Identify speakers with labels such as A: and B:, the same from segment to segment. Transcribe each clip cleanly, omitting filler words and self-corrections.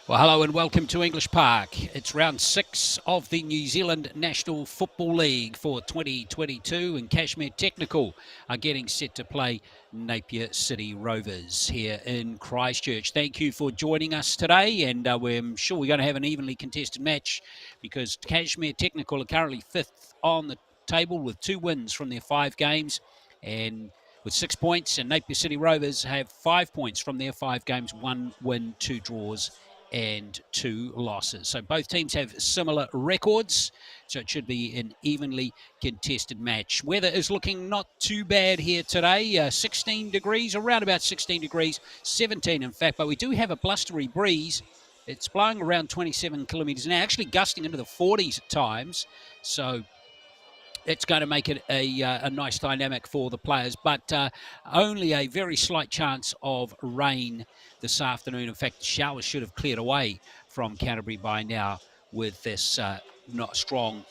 A: Well, hello and welcome to English Park. It's round 6 of the New Zealand National Football League for 2022, and Cashmere Technical are getting set to play Napier City Rovers here in Christchurch. Thank you for joining us today, and I'm sure we're going to have an evenly contested match because Cashmere Technical are currently 5th on the table with 2 wins from their 5 games, and with 6 points, and Napier City Rovers have 5 points from their 5 games, 1 win, 2 draws and 2 losses. So both teams have similar records, so it should be an evenly contested match. Weather is looking not too bad here today, 16 degrees, around about 16 degrees, 17 in fact, but we do have a blustery breeze. It's blowing around 27 kilometres an hour, actually gusting into the 40s at times, so it's going to make it a nice dynamic for the players, but only a very slight chance of rain this afternoon. In fact, showers should have cleared away from Canterbury by now with this not strong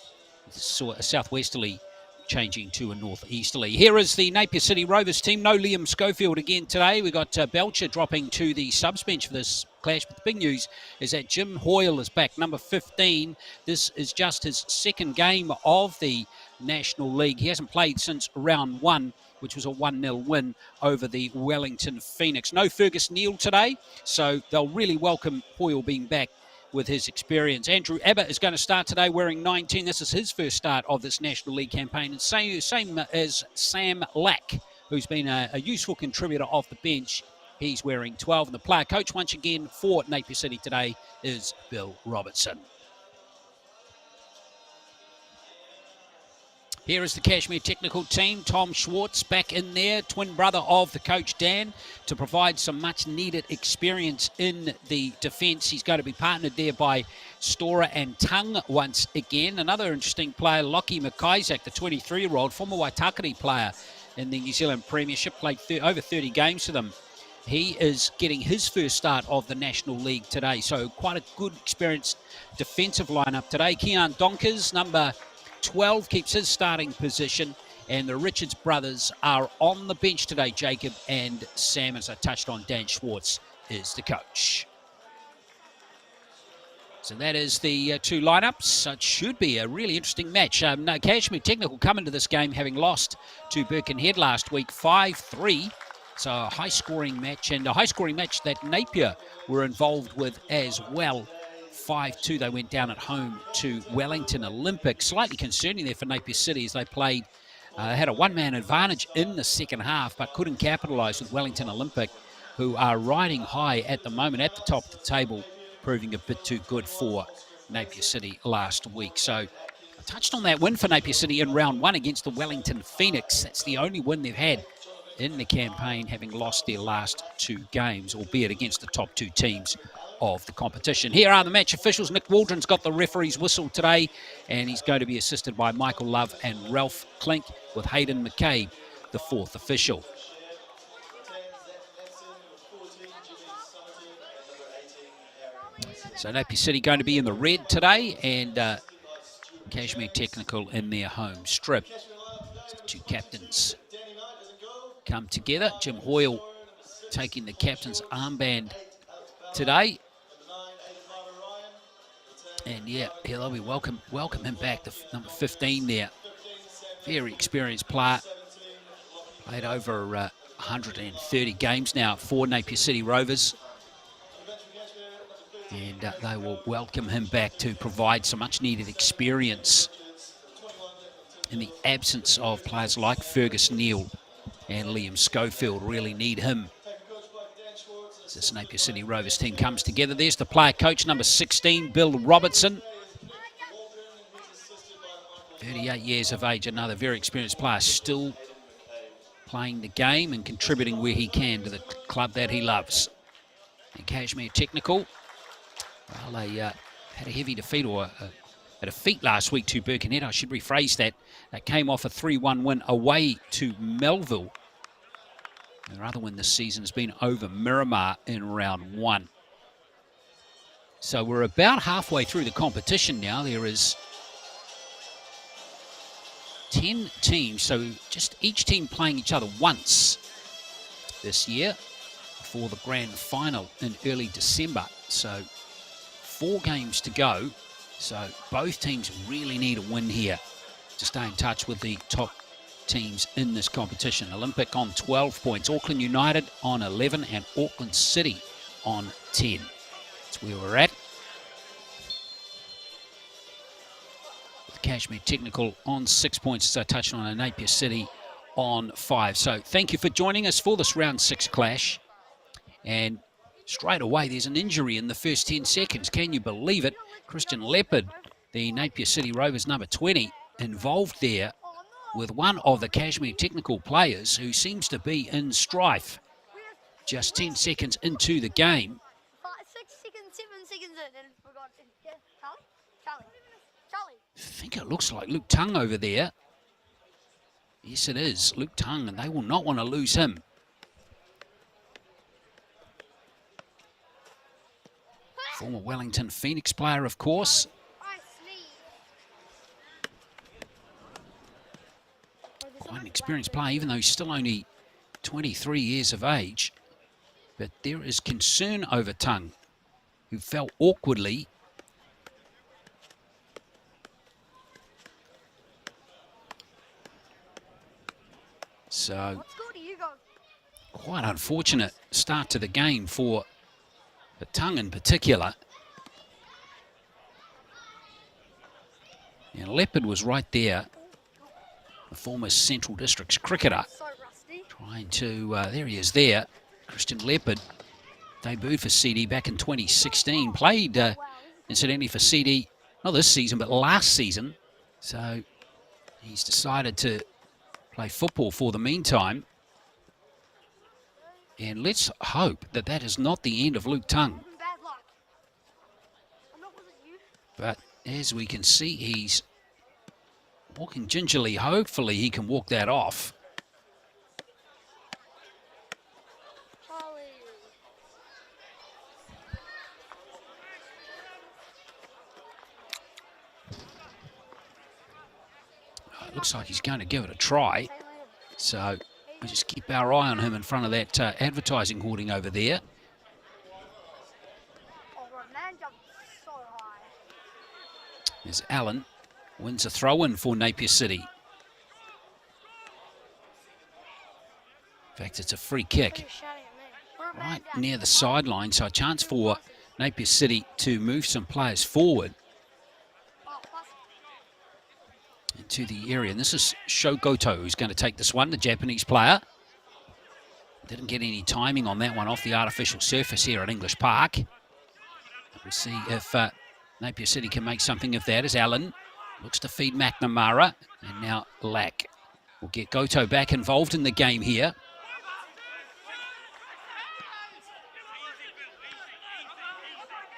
A: southwesterly changing to a northeasterly. Here is the Napier City Rovers team. No Liam Schofield again today. We've got Belcher dropping to the subs bench for this clash, but the big news is that Jim Hoyle is back, number 15. This is just his second game of the National League. He hasn't played since round 1, which was a 1-0 win over the Wellington Phoenix. No Fergus Neal today, so they'll really welcome Hoyle being back with his experience. Andrew Abbott is going to start today wearing 19. This is his first start of this National League campaign. And same as Sam Lack, who's been a useful contributor off the bench. He's wearing 12. And the player coach once again for Napier City today is Bill Robertson. Here is the Cashmere Technical team. Tom Schwartz back in there, twin brother of the coach Dan, to provide some much needed experience in the defence. He's going to be partnered there by Storer and Tung once again. Another interesting player, Lockie McIsaac, the 23-year-old, former Waitakere player in the New Zealand Premiership, played over 30 games for them. He is getting his first start of the National League today, so quite a good experienced defensive lineup today. Kean Donkers, number 12, keeps his starting position, and the Richards brothers are on the bench today. Jacob and Sam, as I touched on, Dan Schwartz is the coach. So that is the 2 lineups. It should be a really interesting match. Cashmere Technical come into this game having lost to Birkenhead last week 5-3. So a high-scoring match, and a high-scoring match that Napier were involved with as well. 5-2, they went down at home to Wellington Olympic. Slightly concerning there for Napier City as they played, had a one-man advantage in the second half, but couldn't capitalise with Wellington Olympic, who are riding high at the moment at the top of the table, proving a bit too good for Napier City last week. So I touched on that win for Napier City in round 1 against the Wellington Phoenix. That's the only win they've had in the campaign, having lost their last 2 games, albeit against the top 2 teams of the competition. Here are the match officials. Nick Waldron's got the referee's whistle today, and he's going to be assisted by Michael Love and Ralph Klink, with Hayden McCabe, the 4th official. So Napier City going to be in the red today, and Cashmere Technical in their home strip. So 2 captains come together. Jim Hoyle taking the captain's armband today. And yeah, they'll be welcome him back, the number 15 there. Very experienced player. Played over 130 games now for Napier City Rovers. And they will welcome him back to provide some much needed experience in the absence of players like Fergus Neal and Liam Schofield. Really need him. This Napier City Rovers team comes together. There's the player coach, number 16, Bill Robertson. 38 years of age, another very experienced player, still playing the game and contributing where he can to the club that he loves. And Cashmere Technical, well, they had a heavy defeat, or a defeat last week to Birkenhead. I should rephrase that. They came off a 3-1 win away to Melville. Their other win this season has been over Miramar in round 1. So we're about halfway through the competition now. There is 10 teams, so just each team playing each other once this year before the grand final in early December. So 4 games to go, so both teams really need a win here to stay in touch with the top teams in this competition. Olympic on 12 points, Auckland United on 11, and Auckland City on 10. That's where we're at. With Cashmere Technical on 6 points, as I touched on, and Napier City on 5. So thank you for joining us for this round 6 clash. And straight away, there's an injury in the first 10 seconds. Can you believe it? Christian Leopard, the Napier City Rovers number 20, involved there with one of the Cashmere Technical players who seems to be in strife. Just 10 seconds into the game.
B: 6 seconds, 7 seconds in, and we got Charlie.
A: I think it looks like Luke Tung over there. Yes, it is Luke Tung, and they will not want to lose him. Former Wellington Phoenix player, of course. Quite an experienced player, even though he's still only 23 years of age. But there is concern over Tung, who fell awkwardly. So, quite unfortunate start to the game for Tung in particular. And Leopard was right there, the former Central Districts cricketer, trying to, there he is there, Christian Leopard, debuted for CD back in 2016, played incidentally for CD, not this season, but last season. So he's decided to play football for the meantime. And let's hope that that is not the end of Luke Tung. But as we can see, he's walking gingerly. Hopefully he can walk that off. It looks like he's going to give it a try. So we just keep our eye on him in front of that advertising hoarding over there. There's Allen, wins a throw-in for Napier City. In fact, it's a free kick right near the sideline, so a chance for Napier City to move some players forward into the area. And this is Shogoto who's going to take this one, the Japanese player. Didn't get any timing on that one off the artificial surface here at English Park. We'll see if Napier City can make something of that as Allen looks to feed McNamara, and now Lack will get Goto back involved in the game here.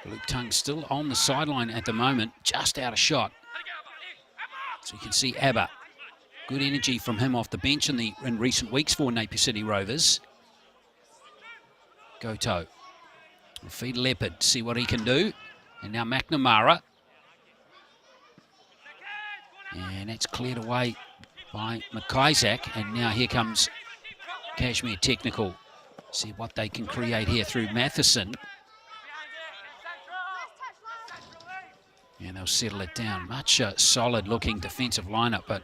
A: Luke Tung still on the sideline at the moment, just out of shot. So you can see Abba, good energy from him off the bench in recent weeks for Napier City Rovers. Goto will feed Leopard, see what he can do. And now McNamara. And that's cleared away by McIsaac. And now here comes Cashmere Technical. See what they can create here through Matheson. And they'll settle it down. Much solid looking defensive lineup, but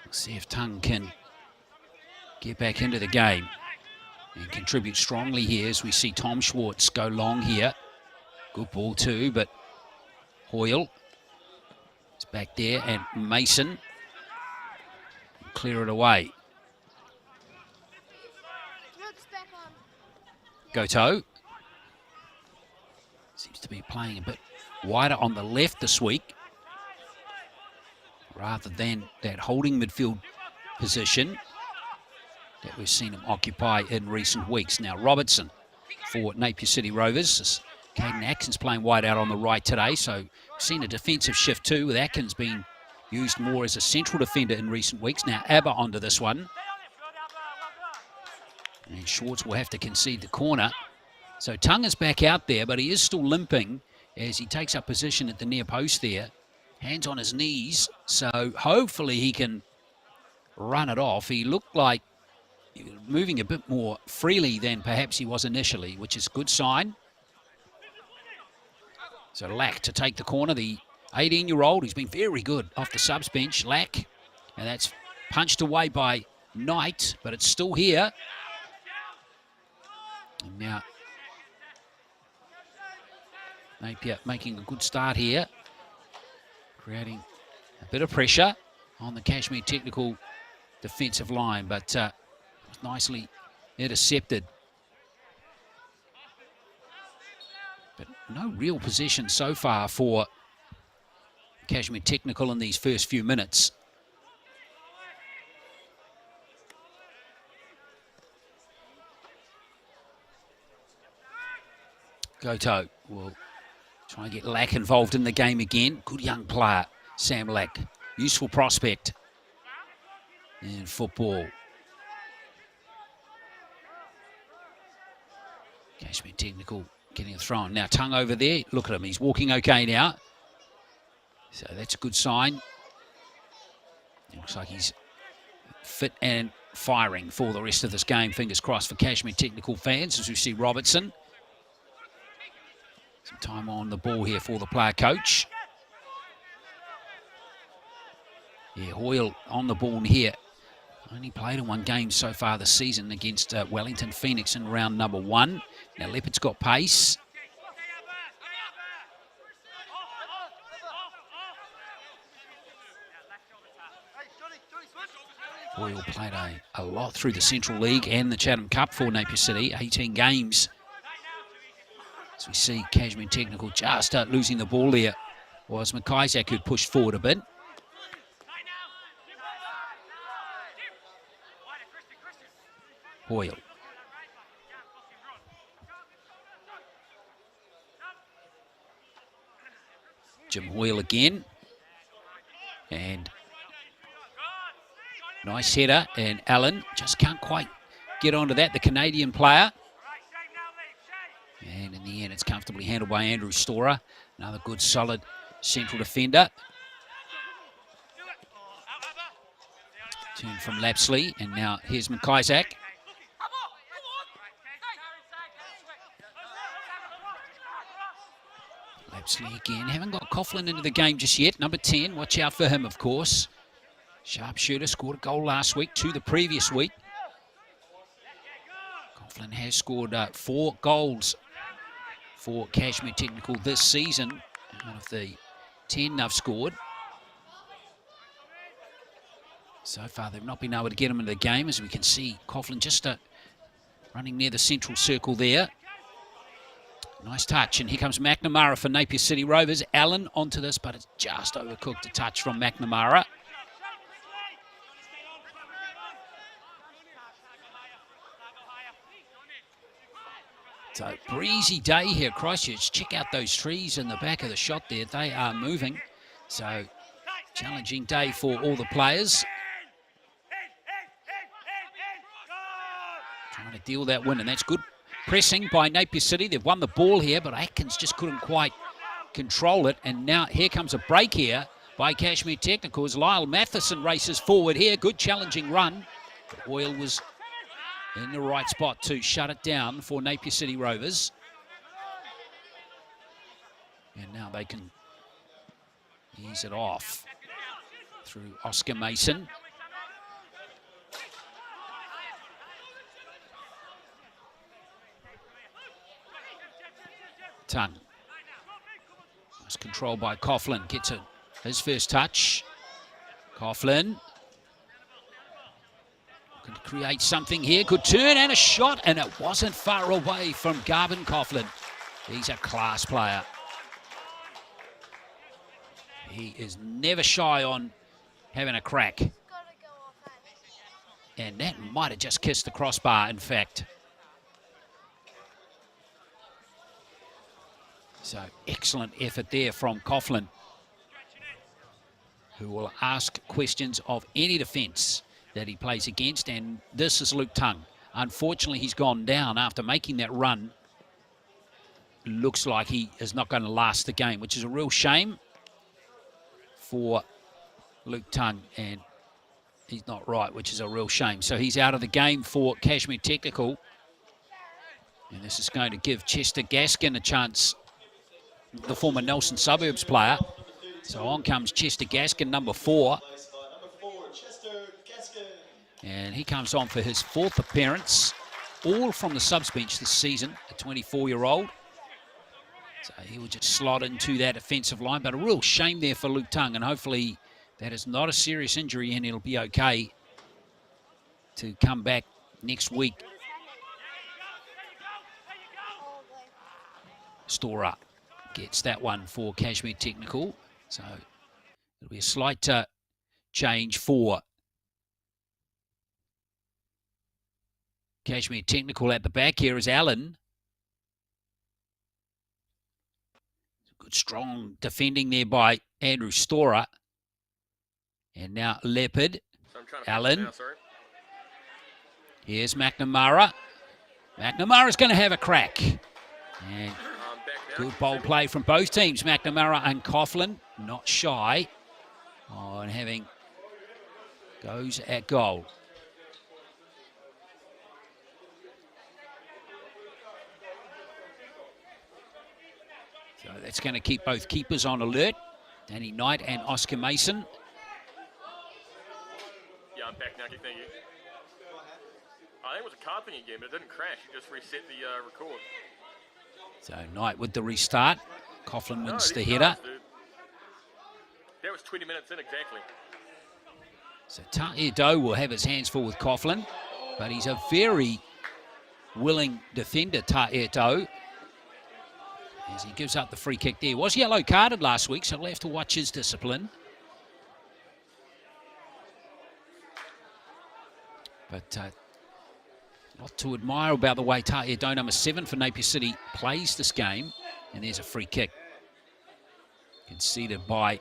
A: we'll see if Tung can get back into the game and contribute strongly here as we see Tom Schwartz go long here. Good ball too, but Hoyle is back there, and Mason clear it away. Goto seems to be playing a bit wider on the left this week rather than that holding midfield position that we've seen him occupy in recent weeks. Now Robertson for Napier City Rovers. Caden Atkins playing wide out on the right today, so we've seen a defensive shift too, with Atkins being used more as a central defender in recent weeks. Now Abba onto this one. And Schwartz will have to concede the corner. So Tung is back out there, but he is still limping as he takes up position at the near post there. Hands on his knees, so hopefully he can run it off. He looked like moving a bit more freely than perhaps he was initially, which is a good sign. So Lack to take the corner, the 18-year-old. He's been very good off the subs bench, Lack. And that's punched away by Knight, but it's still here. And now Napier making a good start here, creating a bit of pressure on the Cashmere Technical defensive line, but nicely intercepted. But no real possession so far for Cashmere Technical in these first few minutes. Goto will try and get Lack involved in the game again. Good young player, Sam Lack. Useful prospect in football. Cashmere Technical getting a throw on. Now Tongue over there. Look at him. He's walking okay now. So that's a good sign. It looks like he's fit and firing for the rest of this game. Fingers crossed for Cashmere Technical fans as we see Robertson. Some time on the ball here for the player coach. Yeah, Hoyle on the ball here. Only played in one game so far this season against Wellington Phoenix in round number 1. Now Leopard's got pace. Hoyle played a lot through the Central League and the Chatham Cup for Napier City. 18 games. As we see Cashmere Technical just losing the ball there. Was McIsaac who pushed forward a bit. Hoyle. Jim Hoyle again. And nice header. And Allen just can't quite get onto that, the Canadian player. And in the end, it's comfortably handled by Andrew Storer. Another good, solid central defender. Turn from Lapsley, and now here's McIsaac. Lapsley again. Haven't got Coughlin into the game just yet. Number 10, watch out for him, of course. Sharpshooter, scored a goal last week, 2 the previous week. Coughlin has scored 4 goals for Cashmere Technical this season, out of the 10 they've scored. So far, they've not been able to get him into the game, as we can see Coughlin just running near the central circle there. Nice touch, and here comes McNamara for Napier City Rovers. Allen onto this, but it's just overcooked a touch from McNamara. So, breezy day here, Christchurch. Check out those trees in the back of the shot there. They are moving. So, challenging day for all the players. Trying to deal that win, and that's good pressing by Napier City. They've won the ball here, but Atkins just couldn't quite control it. And now here comes a break here by Cashmere Technical as Lyle Matheson races forward here. Good challenging run. But Hoyle was in the right spot to shut it down for Napier City Rovers. And now they can ease it off through Oscar Mason. Tongue. Nice control by Coughlin. Gets his first touch. Coughlin. Can create something here. Good turn and a shot, and it wasn't far away from Garvin Coughlin. He's a class player. He is never shy on having a crack. And that might have just kissed the crossbar, in fact. So excellent effort there from Coughlin, who will ask questions of any defence that he plays against. And this is Luke Tongue. Unfortunately, he's gone down after making that run. Looks like he is not going to last the game, which is a real shame for Luke Tongue. And he's not right, which is a real shame. So he's out of the game for Cashmere Technical. And this is going to give Chester Gaskin a chance, the former Nelson Suburbs player. So on comes Chester Gaskin, number 4. And he comes on for his 4th appearance, all from the subs bench this season, a 24-year-old. So he will just slot into that offensive line, but a real shame there for Luke Tung, and hopefully that is not a serious injury and it'll be okay to come back next week. Storer gets that one for Cashmere Technical. So it'll be a slight change for Cashmere Technical. At the back here is Allen. Good strong defending there by Andrew Storer. And now Leopard. Allen. Here's McNamara. McNamara's going to have a crack. And good bowl play from both teams. McNamara and Coughlin not shy on having goes at goal. So that's going to keep both keepers on alert. Danny Knight and Oscar Mason.
C: Yeah, I'm back now. Thank you. I think it was a card thing again, but it didn't crash. It just reset the record.
A: So Knight with the restart. Coughlin wins the header.
C: That was 20 minutes in exactly.
A: So Tair Doe will have his hands full with Coughlin, but he's a very willing defender, Tair Doe, as he gives up the free kick there. Was yellow carded last week, so we'll have to watch his discipline. But a lot to admire about the way Tair Doe, number 7 for Napier City, plays this game. And there's a free kick conceded by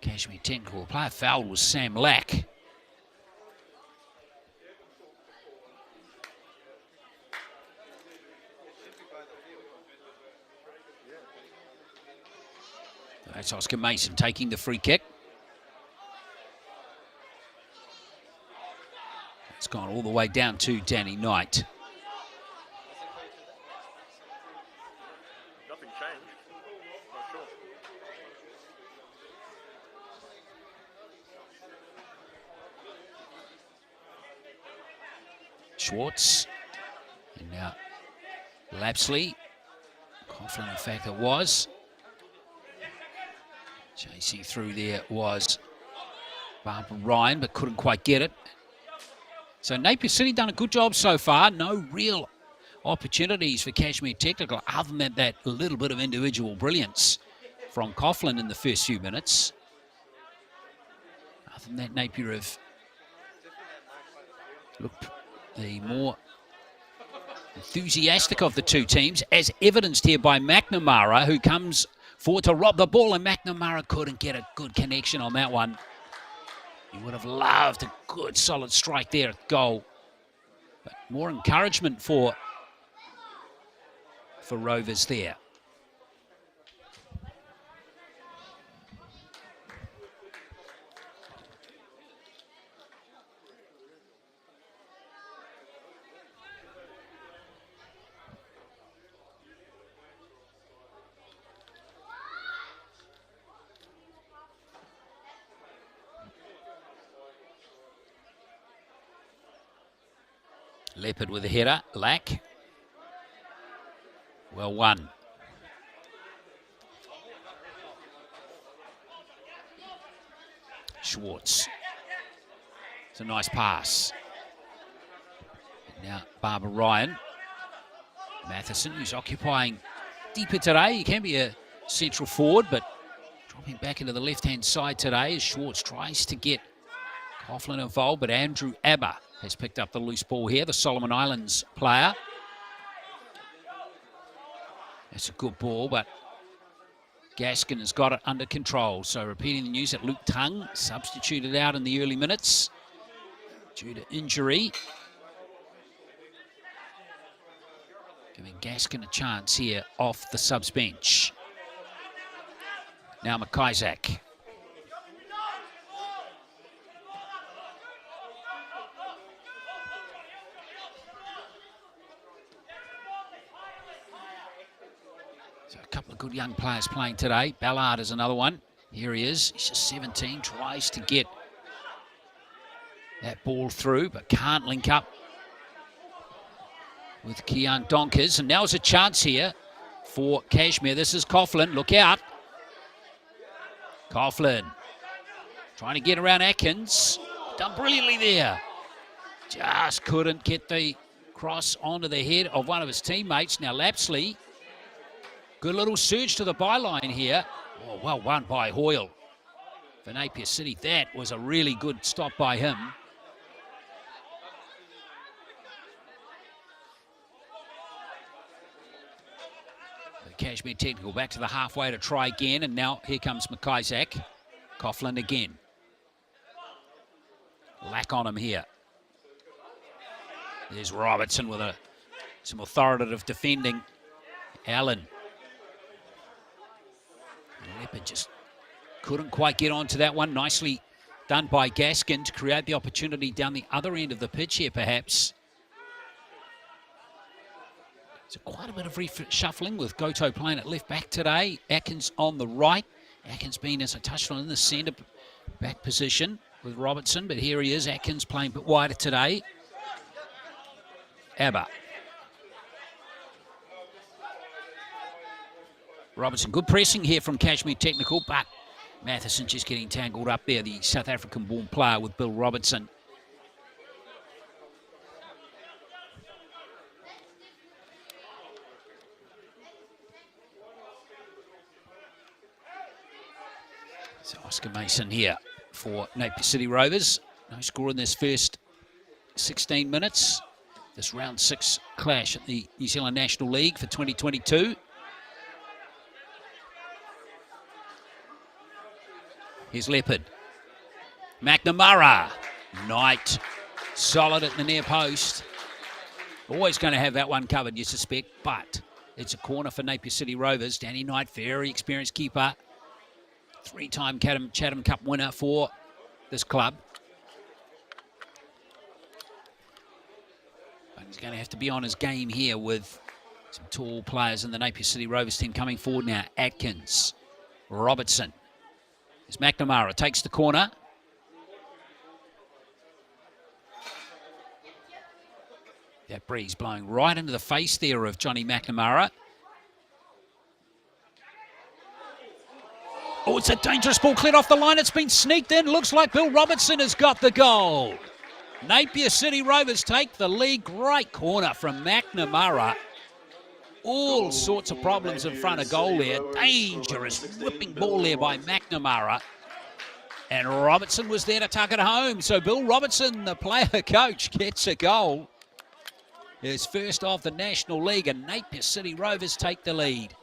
A: Cashmere Technical. The player fouled was Sam Lack. That's Oscar Mason taking the free kick. It's gone all the way down to Danny Knight.
C: Nothing changed. Not sure.
A: Schwartz. And now Lapsley. Coughlin, in fact, it was. Chasing through there was Barbara Ryan, but couldn't quite get it. So Napier City done a good job so far. No real opportunities for Cashmere Technical other than that little bit of individual brilliance from Coughlin in the first few minutes. Other than that, Napier have looked the more enthusiastic of the two teams, as evidenced here by McNamara, who comes forward to rob the ball, and McNamara couldn't get a good connection on that one. He would have loved a good solid strike there at goal. But more encouragement for Rovers there. Leopard with a header, Lack. Well won. Schwartz. It's a nice pass. Now Barbara Ryan. Matheson, who's occupying deeper today. He can be a central forward, but dropping back into the left-hand side today as Schwartz tries to get Coughlin involved, but Andrew Abba has picked up the loose ball here, the Solomon Islands player. That's a good ball, but Gaskin has got it under control. So repeating the news that Luke Tung substituted out in the early minutes due to injury. Giving Gaskin a chance here off the subs bench. Now McIsaac. So a couple of good young players playing today. Ballard is another one. Here he is. He's just 17, tries to get that ball through, but can't link up with Keon Donkers. And now's a chance here for Cashmere. This is Coughlin. Look out. Coughlin trying to get around Atkins. Done brilliantly there. Just couldn't get the cross onto the head of one of his teammates. Now Lapsley. Good little surge to the byline here. Oh, well won by Hoyle for Napier City. That was a really good stop by him. The Cashmere Technical back to the halfway to try again. And now here comes McIsaac. Coughlin again. Lack on him here. There's Robertson with some authoritative defending. Allen. Leopard just couldn't quite get onto that one. Nicely done by Gaskin to create the opportunity down the other end of the pitch here, perhaps. So quite a bit of reshuffling with Goto playing at left back today. Atkins on the right. Atkins being, as I touched on, in the centre back position with Robertson, but here he is. Atkins playing a bit wider today. Abba. Robertson, good pressing here from Cashmere Technical, but Matheson just getting tangled up there, the South African-born player with Bill Robertson. So Oscar Mason here for Napier City Rovers. No score in this first 16 minutes. This round 6 clash at the New Zealand National League for 2022. Here's Leopard. McNamara. Knight. Solid at the near post. Always going to have that one covered, you suspect, but it's a corner for Napier City Rovers. Danny Knight, very experienced keeper. 3-time Chatham Cup winner for this club. But he's going to have to be on his game here with some tall players in the Napier City Rovers team coming forward now. Atkins. Robertson. As McNamara takes the corner. That breeze blowing right into the face there of Johnny McNamara. Oh, it's a dangerous ball cleared off the line. It's been sneaked in. Looks like Bill Robertson has got the goal. Napier City Rovers take the lead. Great corner from McNamara. All sorts of problems in front of goal there. Dangerous whipping ball there by McNamara. And Robertson was there to tuck it home. So Bill Robertson, the player coach, gets a goal. His first of the National League, and Napier City Rovers take the lead.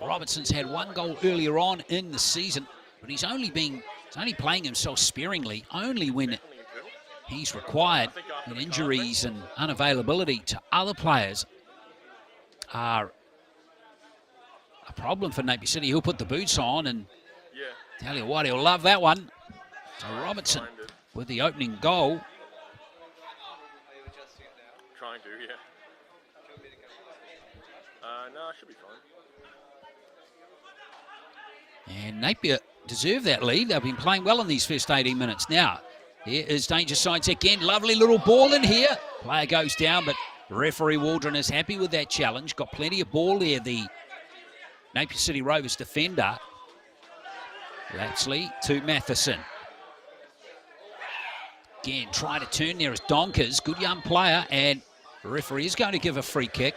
A: Robertson's had one goal earlier on in the season, but he's only playing himself sparingly, only when he's required, when injuries and unavailability to other players are a problem for Napier City. He'll put the boots on, and tell you what, he'll love that one. So Robertson with the opening goal.
C: Trying to, yeah. No, I should be fine.
A: And Napier deserve that lead. They've been playing well in these first 18 minutes. Now, here is danger signs again. Lovely little ball in here. Player goes down, but referee Waldron is happy with that challenge. Got plenty of ball there, the Napier City Rovers defender. Lapsley to Matheson. Again, trying to turn there is Donkers. Good young player, and the referee is going to give a free kick.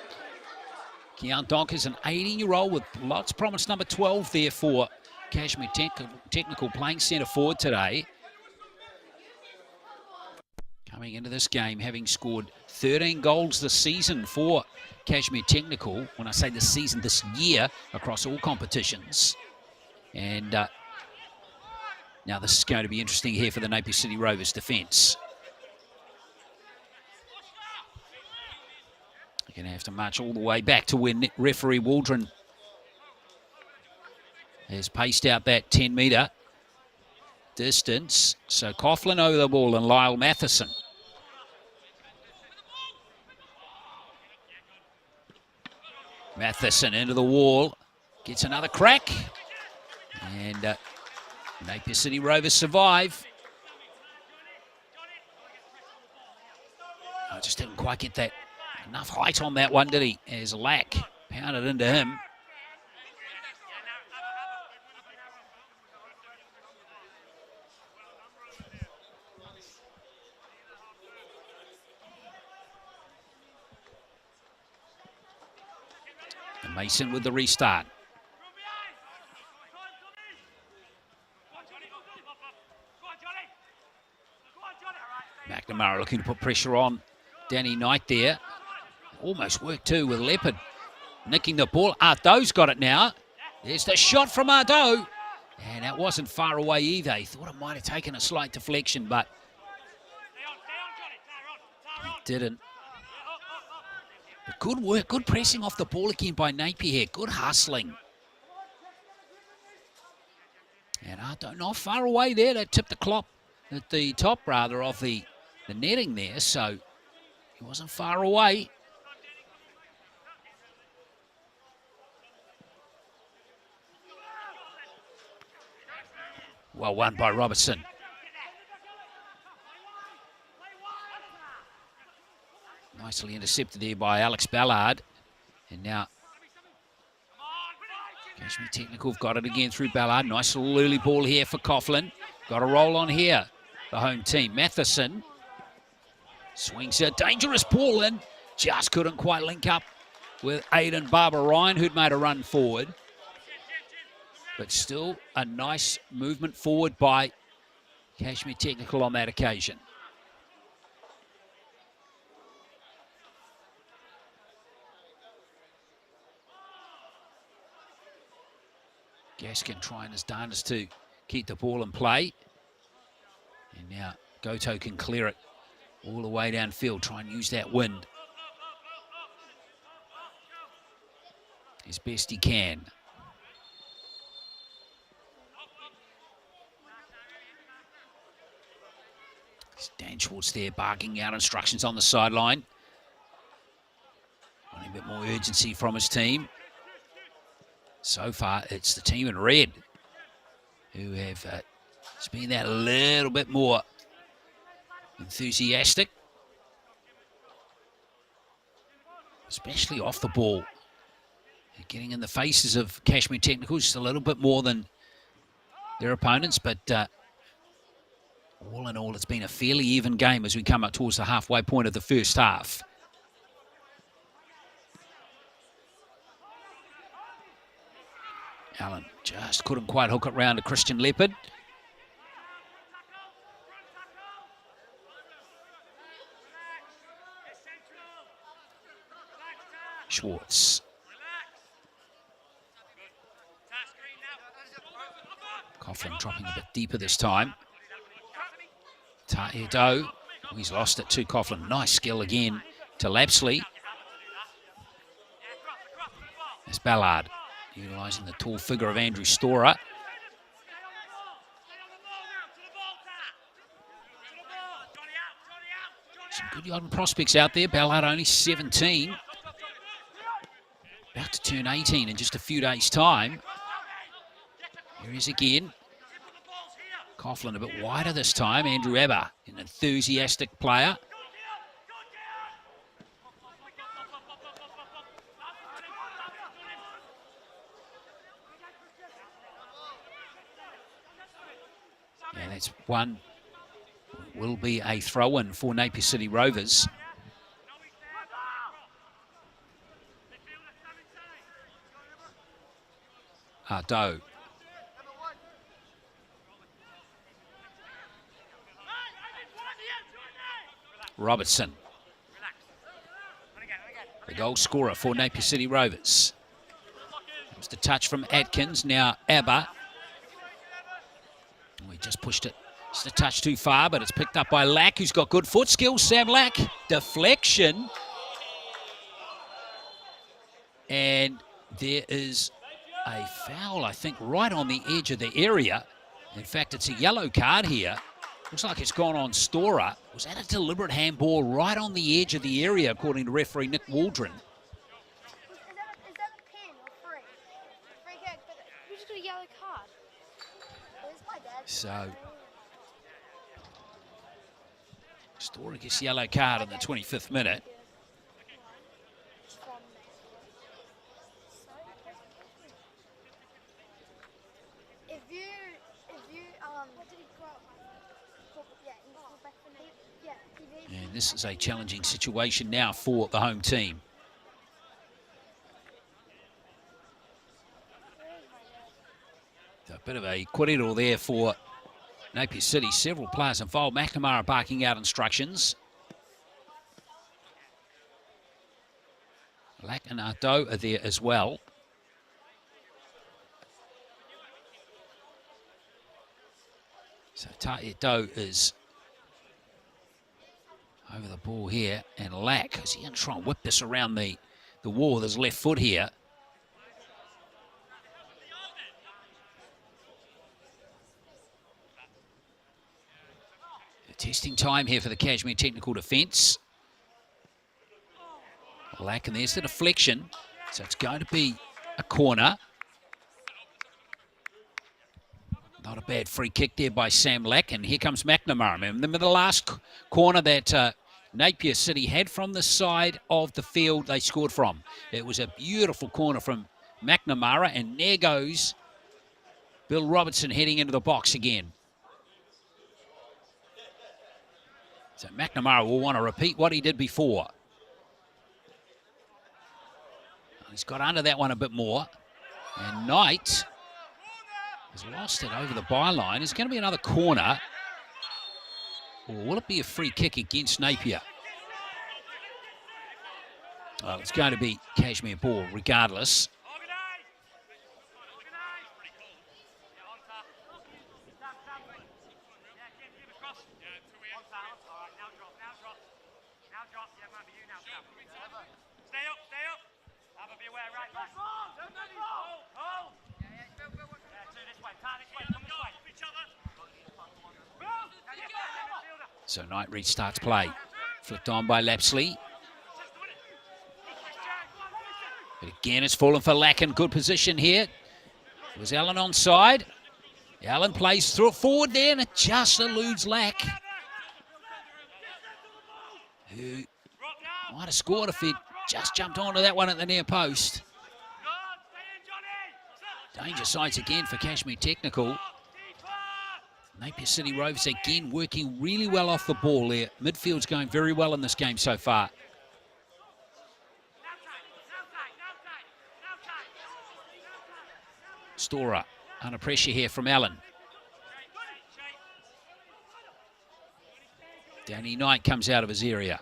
A: Keon Donkers, an 18-year-old with lots of promise, number 12 there for Cashmere Technical, playing centre forward today. Coming into this game, having scored 13 goals this season for Cashmere Technical. When I say this season, this year, across all competitions. And now this is going to be interesting here for the Napier City Rovers defence. You're going to have to march all the way back to where referee Waldron has paced out that 10-metre distance. So Coughlin over the ball and Lyle Matheson. Matheson into the wall. Gets another crack. And Napier City Rovers survive. I just didn't quite get that enough height on that one, did he? As Lack pounded into him. And Mason with the restart. McNamara looking to put pressure on Danny Knight there. Almost worked too with Leopard. Nicking the ball. Ardo's got it now. There's the shot from Ardo. And that wasn't far away either. He thought it might have taken a slight deflection, but he didn't. But good work, good pressing off the ball again by Napier here. Good hustling. And Ardo not far away there. They tipped the clock at the top, rather, of the netting there, so he wasn't far away. Well won by Robertson. Nicely intercepted there by Alex Ballard. And now Cashmere Technical have got it again through Ballard. Nice little early ball here for Coughlin. Got a roll on here, the home team. Matheson swings a dangerous ball in. Just couldn't quite link up with Aidan Barber Ryan, who'd made a run forward. But still a nice movement forward by Cashmere Technical on that occasion. Gaskin trying his darndest to keep the ball in play. And now Goto can clear it all the way downfield, try and use that wind as best he can. Dan Schwartz there barking out instructions on the sideline. Wanting a bit more urgency from his team. So far, it's the team in red who have just been that a little bit more enthusiastic, especially off the ball. They're getting in the faces of Cashmere Technical just a little bit more than their opponents, but all in all, it's been a fairly even game as we come up towards the halfway point of the first half. Allen just couldn't quite hook it round to Christian Leopard. Schwartz. Coughlin dropping a bit deeper this time. Taedo, he's lost it to Coughlin. Nice skill again to Lapsley. There's Ballard, utilising the tall figure of Andrew Storer. Some good young prospects out there. Ballard only 17. About to turn 18 in just a few days' time. Here he is again. Coughlin a bit wider this time. Andrew Ebber, an enthusiastic player. And that's one. Will be a throw-in for Napier City Rovers. Ardo. Robertson. The goal scorer for Napier City Rovers. Just a touch from Atkins. Now Abba. We just pushed it just a touch too far, but it's picked up by Lack, who's got good foot skills. Sam Lack. Deflection. And there is a foul, I think, right on the edge of the area. In fact, it's a yellow card here. Looks like it's gone on Storer. Was that a deliberate handball right on the edge of the area, according to referee Nick Waldron?
B: Is that
A: So, Story gets yellow card in the 25th minute. And this is a challenging situation now for the home team. So a bit of a corridor there for Napier City. Several players involved. McNamara barking out instructions. Lack and Ardo are there as well. So Ardo is over the ball here, and Lack, is he going to try and whip this around the wall with his left foot here? Testing time here for the Cashmere technical defence. Lack, and there's the deflection. So it's going to be a corner. Not a bad free kick there by Sam Lack, and here comes McNamara. Remember the last corner that Napier City had from the side of the field they scored from. It was a beautiful corner from McNamara, and there goes Bill Robertson heading into the box again. So McNamara will want to repeat what he did before. He's got under that one a bit more. And Knight has lost it over the byline. It's going to be another corner. Or will it be a free kick against Napier? Well, it's going to be Cashmere ball regardless. So Knight restarts play. Flicked on by Lapsley. But again, it's fallen for Lack in good position here. It was Allen onside. Allen plays through it forward there, and it just eludes Lack, who might have scored if he'd just jumped onto that one at the near post. Danger sides again for Cashmere Technical. Napier City Rovers again working really well off the ball there. Midfield's going very well in this game so far. Storer under pressure here from Allen. Danny Knight comes out of his area.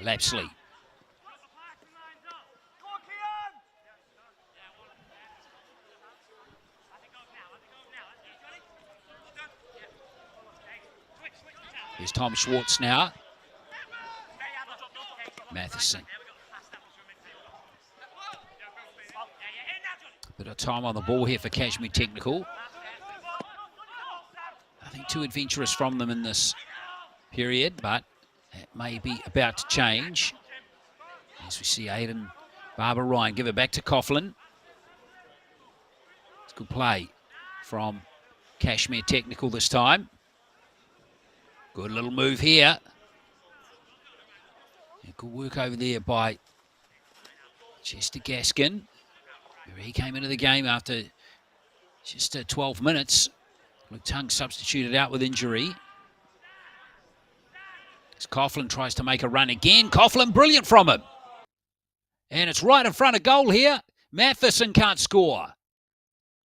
A: Lapsley. Here's Tom Schwartz now. Matheson. Bit of time on the ball here for Cashmere Technical. Nothing too adventurous from them in this period, but it may be about to change. As we see Aidan Barbara Ryan give it back to Coughlin. It's good play from Cashmere Technical this time. Good little move here. Yeah, good work over there by Chester Gaskin. He came into the game after just 12 minutes. Luke Tung substituted out with injury. As Coughlin tries to make a run again. Coughlin, brilliant from him. And it's right in front of goal here. Matheson can't score.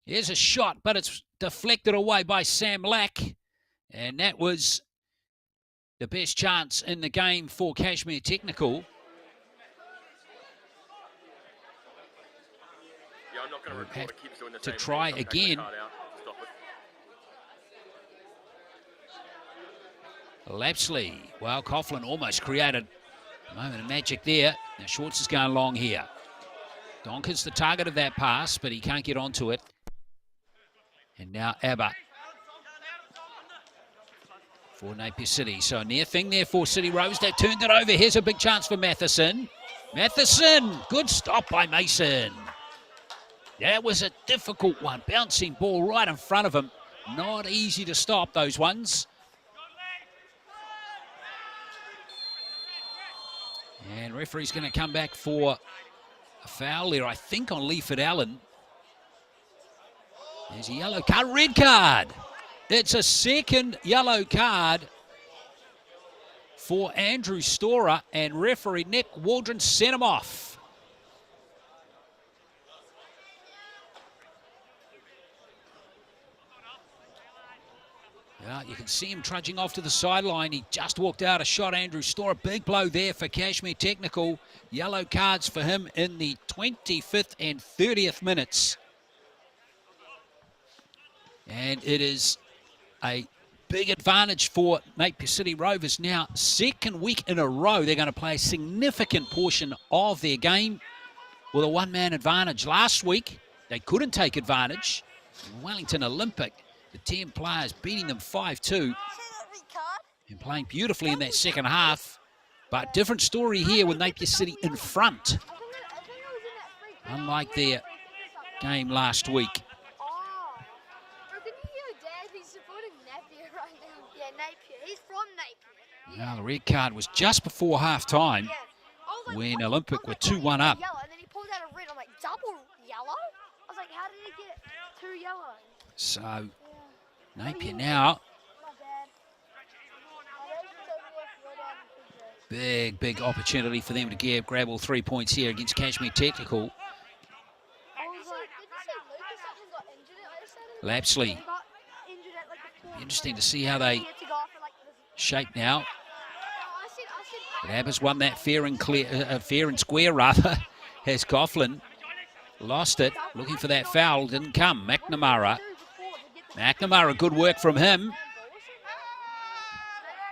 A: Here's a shot, but it's deflected away by Sam Lack. And that was the best chance in the game for Cashmere Technical.
C: Yeah, I'm not going to record it. Keeps doing the
A: to
C: same
A: try
C: thing.
A: again. Lapsley. Well, Coughlin almost created a moment of magic there. Now Schwartz is going long here. Donker's the target of that pass, but he can't get onto it. And now Abba. for Napier City. So a near thing there for City Rovers. They've turned it over. Here's a big chance for Matheson. Matheson, good stop by Mason. That was a difficult one. Bouncing ball right in front of him. Not easy to stop, those ones. And referee's going to come back for a foul there, I think, on Leaford Allen. There's a yellow card, red card. It's a second yellow card for Andrew Storer, and referee Nick Waldron sent him off. Yeah, you can see him trudging off to the sideline. He just walked out a shot, Andrew Storer. Big blow there for Cashmere Technical. Yellow cards for him in the 25th and 30th minutes. And it is a big advantage for Napier City Rovers now. Second week in a row, they're going to play a significant portion of their game with a one-man advantage. Last week, they couldn't take advantage. Wellington Olympic, the 10 players beating them 5-2 and playing beautifully in that second half. But different story here with Napier City in front, unlike their game last week.
B: Yeah, Napier. He's from Napier.
A: Now, the red card was just before half-time when Olympic were 2-1 up.
B: Yellow, and then he pulled out a red. I'm like, double yellow? I was like, how did he get 2 yellow?
A: So, Napier now, big opportunity for them to grab all 3 points here against Cashmere Technical. Lapsley. Interesting to see how they shape now. But Abbott's won that fair and square rather. Has Coughlin lost it, looking for that foul, didn't come. McNamara, good work from him.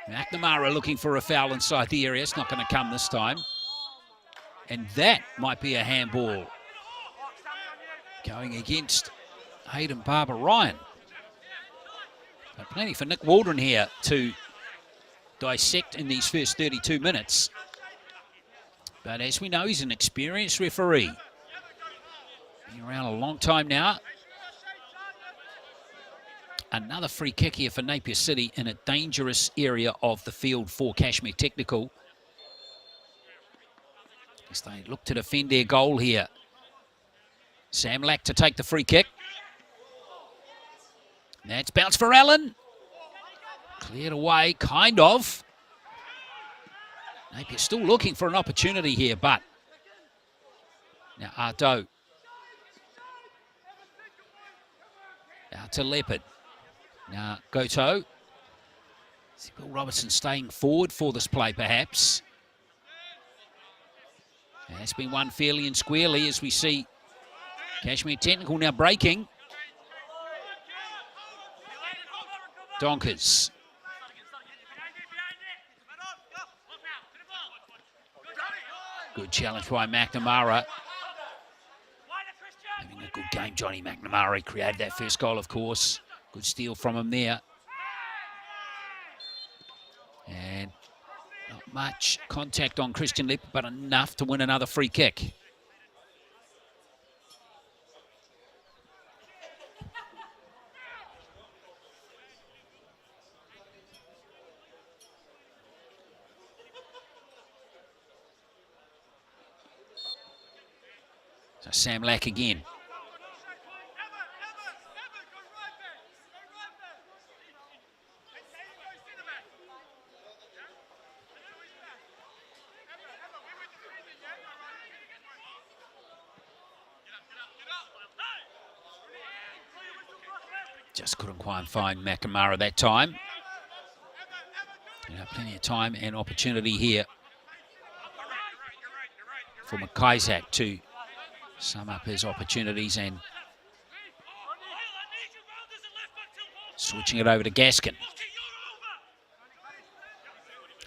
A: McNamara looking for a foul inside the area. It's not going to come this time. And that might be a handball going against Hayden Barber Ryan. But plenty for Nick Waldron here to dissect in these first 32 minutes. But as we know, he's an experienced referee. Been around a long time now. Another free kick here for Napier City in a dangerous area of the field for Cashmere Technical. As they look to defend their goal here. Sam Lack to take the free kick. That's bounced for Allen. Cleared away, kind of. Napier still looking for an opportunity here, but now Ardo. Out to Leopard. Now Goto. See Bill Robertson staying forward for this play, perhaps. It has been won fairly and squarely as we see Cashmere Technical now breaking. Donkers. Good challenge by McNamara. Having a good game, Johnny McNamara. He created that first goal, of course. Good steal from him there. And not much contact on Christian Leopard, but enough to win another free kick. So Sam Lack again. Just couldn't quite find McNamara that time. Plenty of time and opportunity here for McIsaac to sum up his opportunities, and switching it over to Gaskin.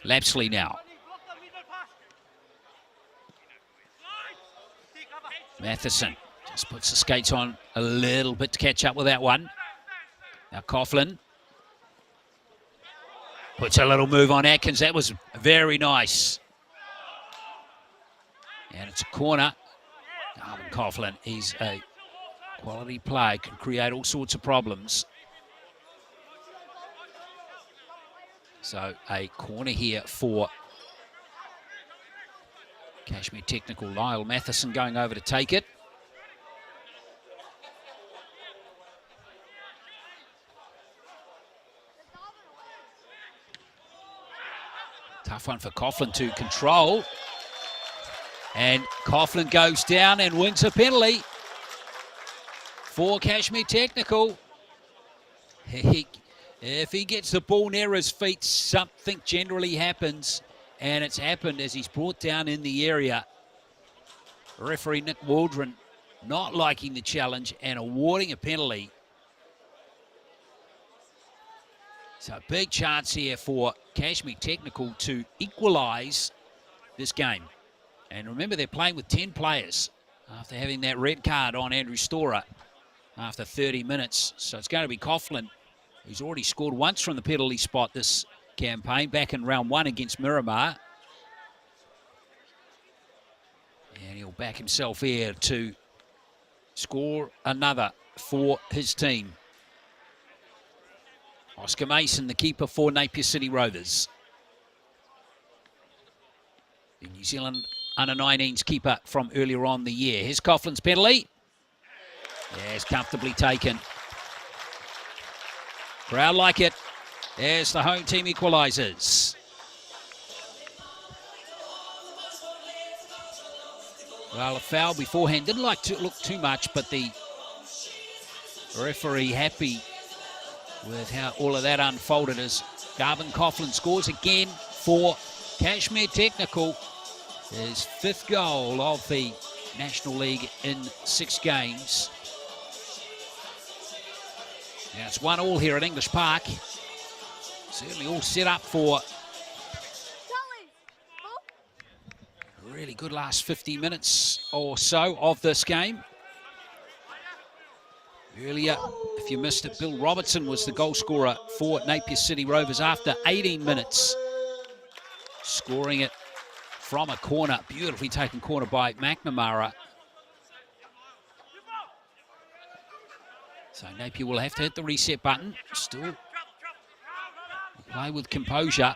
A: Lapsley now. Matheson just puts the skates on a little bit to catch up with that one. Now Coughlin. Puts a little move on Atkins. That was very nice. And it's a corner. Garvin Coughlin, he's a quality player, can create all sorts of problems. So a corner here for Cashmere Technical. Lyle Matheson going over to take it. Tough one for Coughlin to control. And Coughlin goes down and wins a penalty for Cashmere Technical. If he gets the ball near his feet, something generally happens. And it's happened as he's brought down in the area. Referee Nick Waldron not liking the challenge and awarding a penalty. So a big chance here for Cashmere Technical to equalise this game. And remember, they're playing with 10 players after having that red card on Andrew Storer after 30 minutes. So it's going to be Coughlin, who's already scored once from the penalty spot this campaign, back in round 1 against Miramar. And he'll back himself here to score another for his team. Oscar Mason, the keeper for Napier City Rovers. The New Zealand under-19s keeper from earlier on the year. Here's Coughlin's penalty. Yes, comfortably taken. Crowd like it. There's the home team equalisers. Well, a foul beforehand. Didn't like to look too much, but the referee happy with how all of that unfolded as Garvin Coughlin scores again for Cashmere Technical. His 5th goal of the National League in 6 games. Now it's 1-1 here at English Park. Certainly all set up for a really good last 50 minutes or so of this game. Earlier, if you missed it, Bill Robertson was the goal scorer for Napier City Rovers after 18 minutes, scoring it from a corner. Beautifully taken corner by McNamara. So Napier will have to hit the reset button. Still play with composure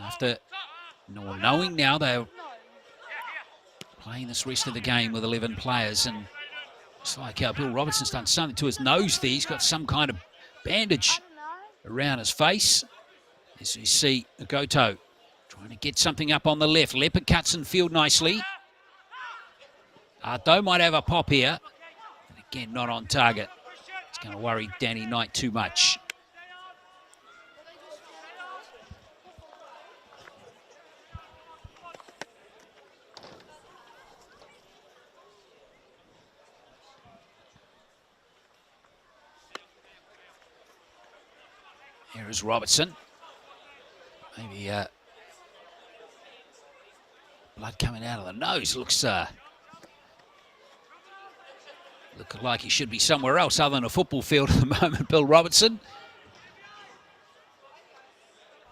A: after knowing now they're playing this rest of the game with 11 players. And it's like Bill Robertson's done something to his nose there. He's got some kind of bandage around his face. As you see, Agoto trying to get something up on the left. Leopard cuts in field nicely. Ardo might have a pop here. And again, not on target. It's going to worry Danny Knight too much. Here is Robertson. Maybe blood coming out of the nose. Looks looking like he should be somewhere else other than a football field at the moment, Bill Robertson.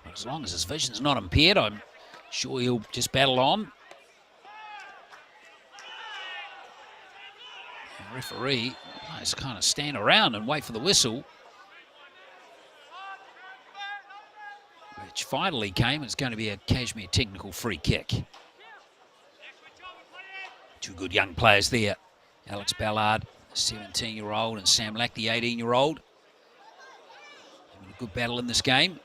A: But as long as his vision's not impaired, I'm sure he'll just battle on. The referee just kind of stand around and wait for the whistle, which finally came. It's going to be a Cashmere Technical free kick. 2 good young players there. Alex Ballard, the 17-year-old, and Sam Lack, the 18-year-old. Having a good battle in this game.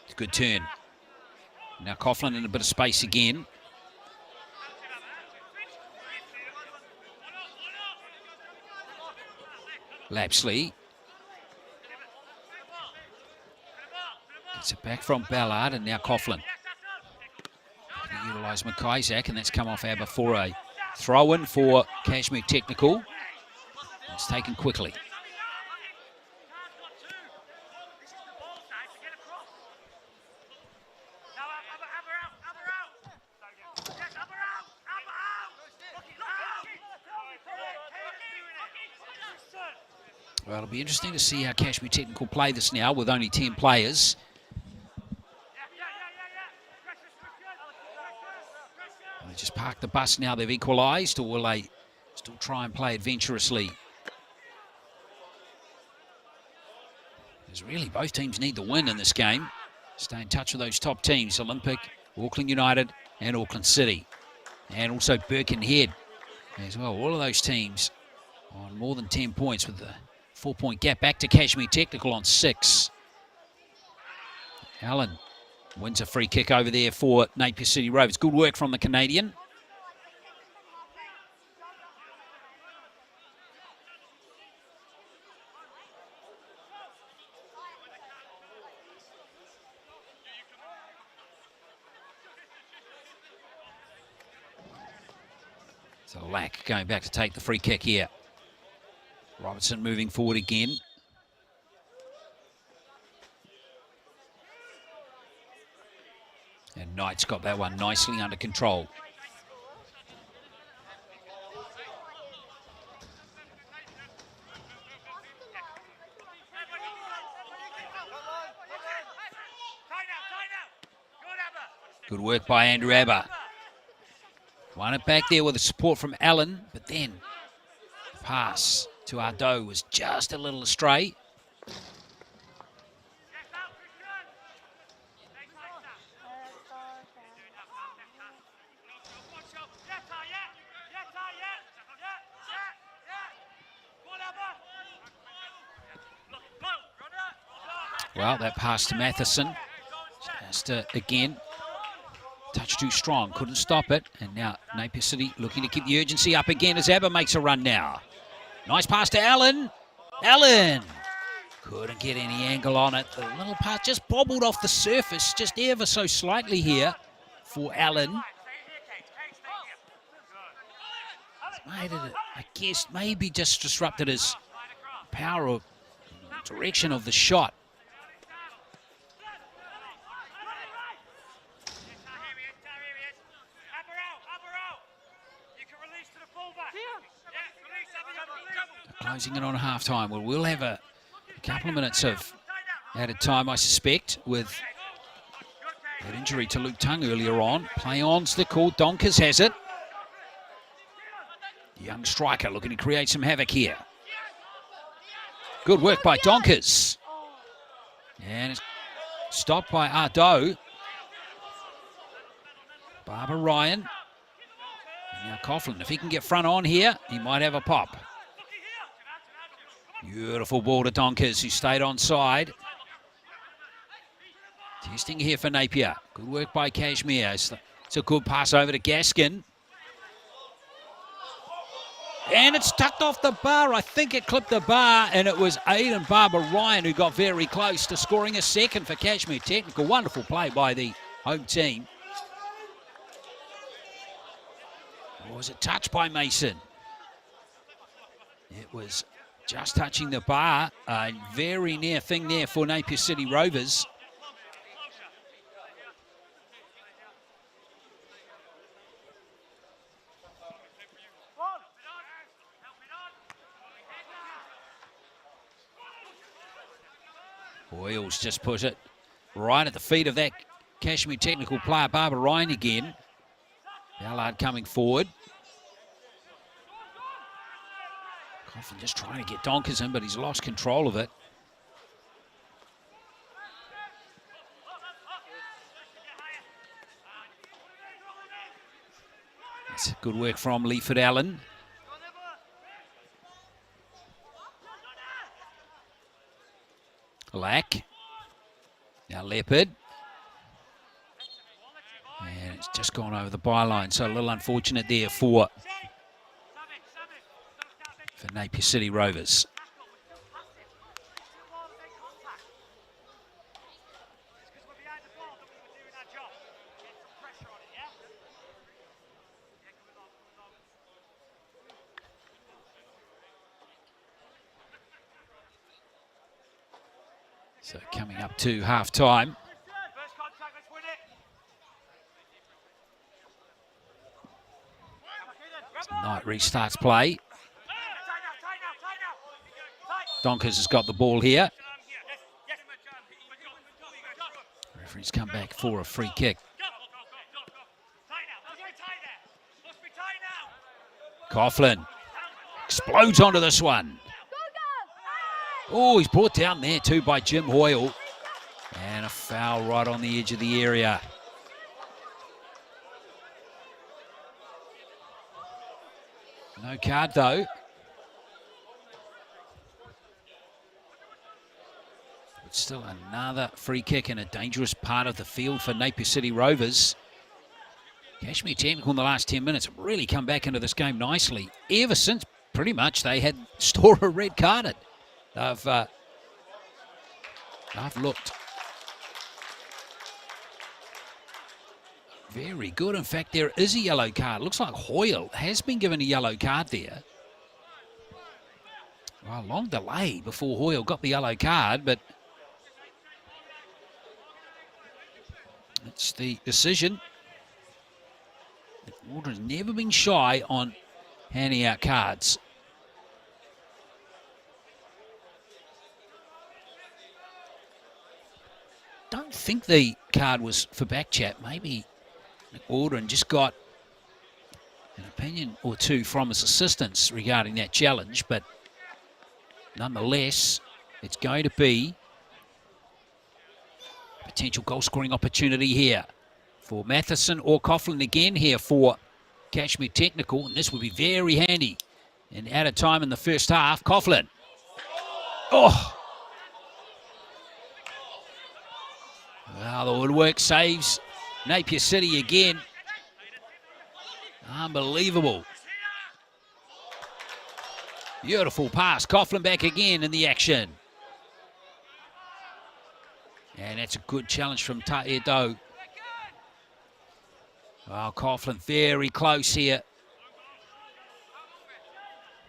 A: It's a good turn. Now Coughlin in a bit of space again. Lapsley gets it back from Ballard, and now Coughlin. Going to utilise McIsaac, and that's come off Abba for a throw-in for Cashmere Technical. It's taken quickly. Well, it'll be interesting to see how Cashmere Technical play this now with only 10 players. Will they just park the bus now they've equalised, or will they still try and play adventurously? Because really both teams need the win in this game. Stay in touch with those top teams, Olympic, Auckland United and Auckland City. And also Birkenhead as well. All of those teams on more than 10 points with the 4-point gap. Back to Cashmere Technical on 6. Allen wins a free kick over there for Napier City Rovers. Good work from the Canadian. So Lack going back to take the free kick here. Robertson moving forward again. And Knight's got that one nicely under control. Good work by Andrew Abba. Won it back there with the support from Allen, but then the pass to Ardo was just a little astray. Well, that pass to Matheson, just again, touch too strong, couldn't stop it. And now Napier City looking to keep the urgency up again as Abba makes a run now. Nice pass to Allen. Allen couldn't get any angle on it. The little pass just bobbled off the surface, just ever so slightly here for Allen. Made it, I guess, maybe just disrupted his power or direction of the shot. Closing it on half-time. Well, we'll have a couple of minutes of added time, I suspect, with that injury to Luke Tung earlier on. Play-on's the call. Donkers has it. Young striker looking to create some havoc here. Good work by Donkers. And it's stopped by Ardo. Barbara Ryan. And now Coughlin. If he can get front on here, he might have a pop. Beautiful ball to Donkers, who stayed onside. Testing here for Napier. Good work by Cashmere. It's a good pass over to Gaskin. And it's tucked off the bar. I think it clipped the bar, and it was Aidan Barbara Ryan who got very close to scoring a second for Cashmere Technical. Wonderful play by the home team. Or was it touched by Mason? It was just touching the bar. A very near thing there for Napier City Rovers. Boyles just put it right at the feet of that Cashmere Technical player, Barbara Ryan again. Ballard coming forward. Coughlin just trying to get Donkers in, but he's lost control of it. That's good work from Leaford Allen. Lack. Now Leopard. And it's just gone over the byline, so a little unfortunate there for Napier City Rovers. So coming up to half-time. Knight restarts play. Donkers has got the ball here. Referee's come back for a free kick. Coughlin explodes onto this one. Oh, he's brought down there too by Jim Hoyle. And a foul right on the edge of the area. No card though. But still another free kick in a dangerous part of the field for Napier City Rovers. Cashmere Technical in the last 10 minutes have really come back into this game nicely. Ever since pretty much they had Storer red carded. They've looked very good. In fact, there is a yellow card. Looks like Hoyle has been given a yellow card there. Well, long delay before Hoyle got the yellow card, but it's the decision. The Water has never been shy on handing out cards. Don't think the card was for back chat. Maybe Alden just got an opinion or two from his assistants regarding that challenge, but nonetheless, it's going to be a potential goal-scoring opportunity here for Matheson or Coughlin again here for Cashmere Technical, and this would be very handy. And out of time in the first half, Coughlin. Oh! Well, the woodwork saves Napier City again. Unbelievable. Beautiful pass. Coughlin back again in the action. And that's a good challenge from Taedo. Well, Coughlin very close here.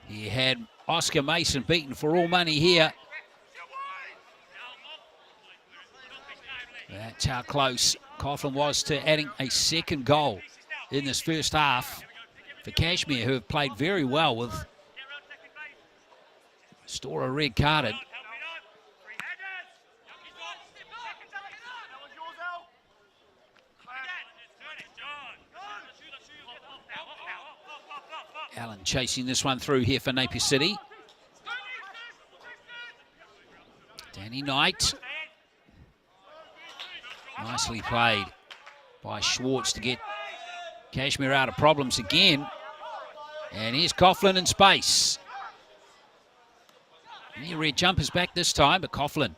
A: He had Oscar Mason beaten for all money here. That's how close Coughlin was to adding a second goal in this first half for Cashmere, who have played very well with Storer red carded. Allen chasing this one through here for Napier City. Danny Knight. Nicely played by Schwartz to get Cashmere out of problems again. And here's Coughlin in space. The red jumper's back this time, but Coughlin,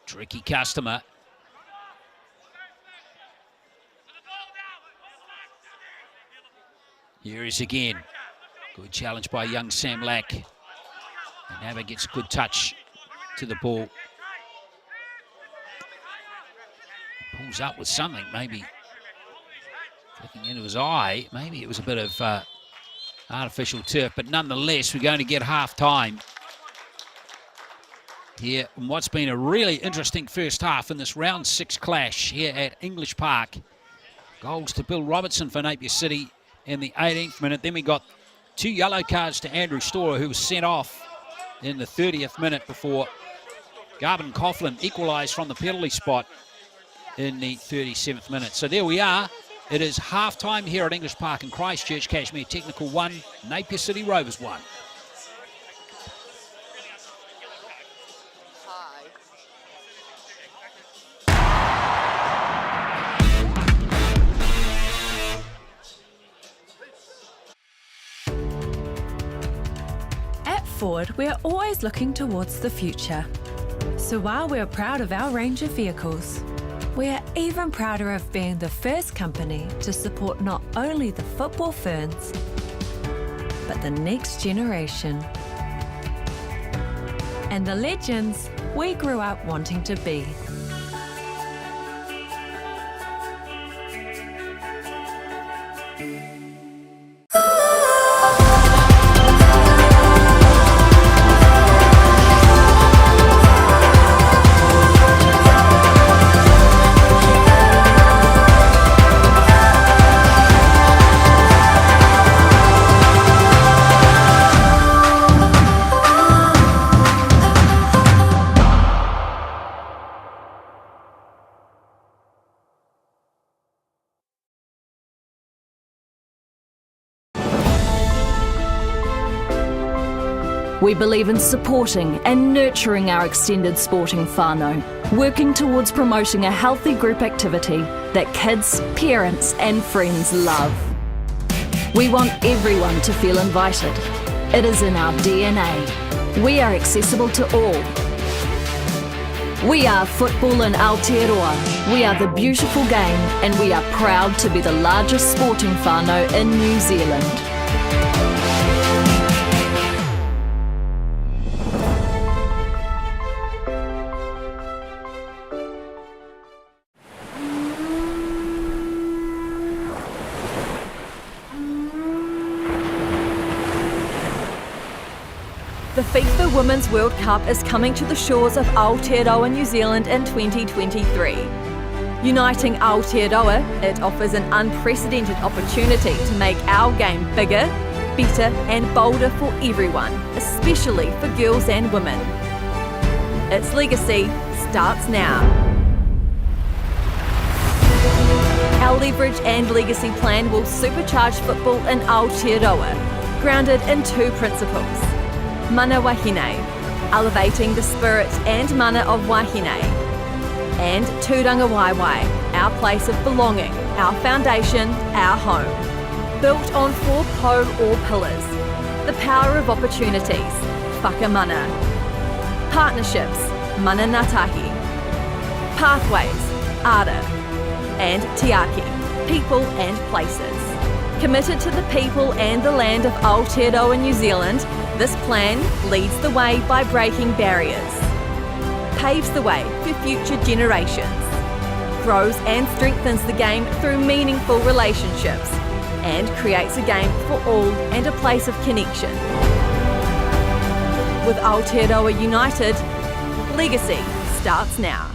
A: tricky customer. Here is again. Good challenge by young Sam Lack. And Nava gets a good touch to the ball. Pulls up with something, maybe looking into his eye. Maybe it was a bit of artificial turf, but nonetheless, we're going to get half time here in what's been a really interesting first half in this round 6 clash here at English Park. Goals to Bill Robertson for Napier City in the 18th minute. Then we got 2 yellow cards to Andrew Storer, who was sent off in the 30th minute before Garvin Coughlin equalised from the penalty spot in the 37th minute. So there we are. It is half-time here at English Park in Christchurch. Cashmere Technical 1, Napier City Rovers 1.
D: At Ford, we're always looking towards the future. So while we're proud of our range of vehicles, we're even prouder of being the first company to support not only the football ferns, but the next generation. And the legends we grew up wanting to be.
E: We believe in supporting and nurturing our extended sporting whānau, working towards promoting a healthy group activity that kids, parents and friends love. We want everyone to feel invited. It is in our DNA. We are accessible to all. We are football in Aotearoa. We are the beautiful game and we are proud to be the largest sporting whānau in New Zealand.
D: The FIFA Women's World Cup is coming to the shores of Aotearoa, New Zealand in 2023. Uniting Aotearoa, it offers an unprecedented opportunity to make our game bigger, better and bolder for everyone, especially for girls and women. Its legacy starts now. Our Leverage and Legacy plan will supercharge football in Aotearoa, grounded in two principles. Mana Wahine, elevating the spirit and mana of Wahine. And Tūranga Waiwai, our place of belonging, our foundation, our home. Built on 4 po or pillars, the power of opportunities, whakamana. Partnerships, mana ngātahi. Pathways, ara. And tiaki, people and places. Committed to the people and the land of Aotearoa, New Zealand, this plan leads the way by breaking barriers, paves the way for future generations, grows and strengthens the game through meaningful relationships, and creates a game for all and a place of connection. With Aotearoa united, legacy starts now.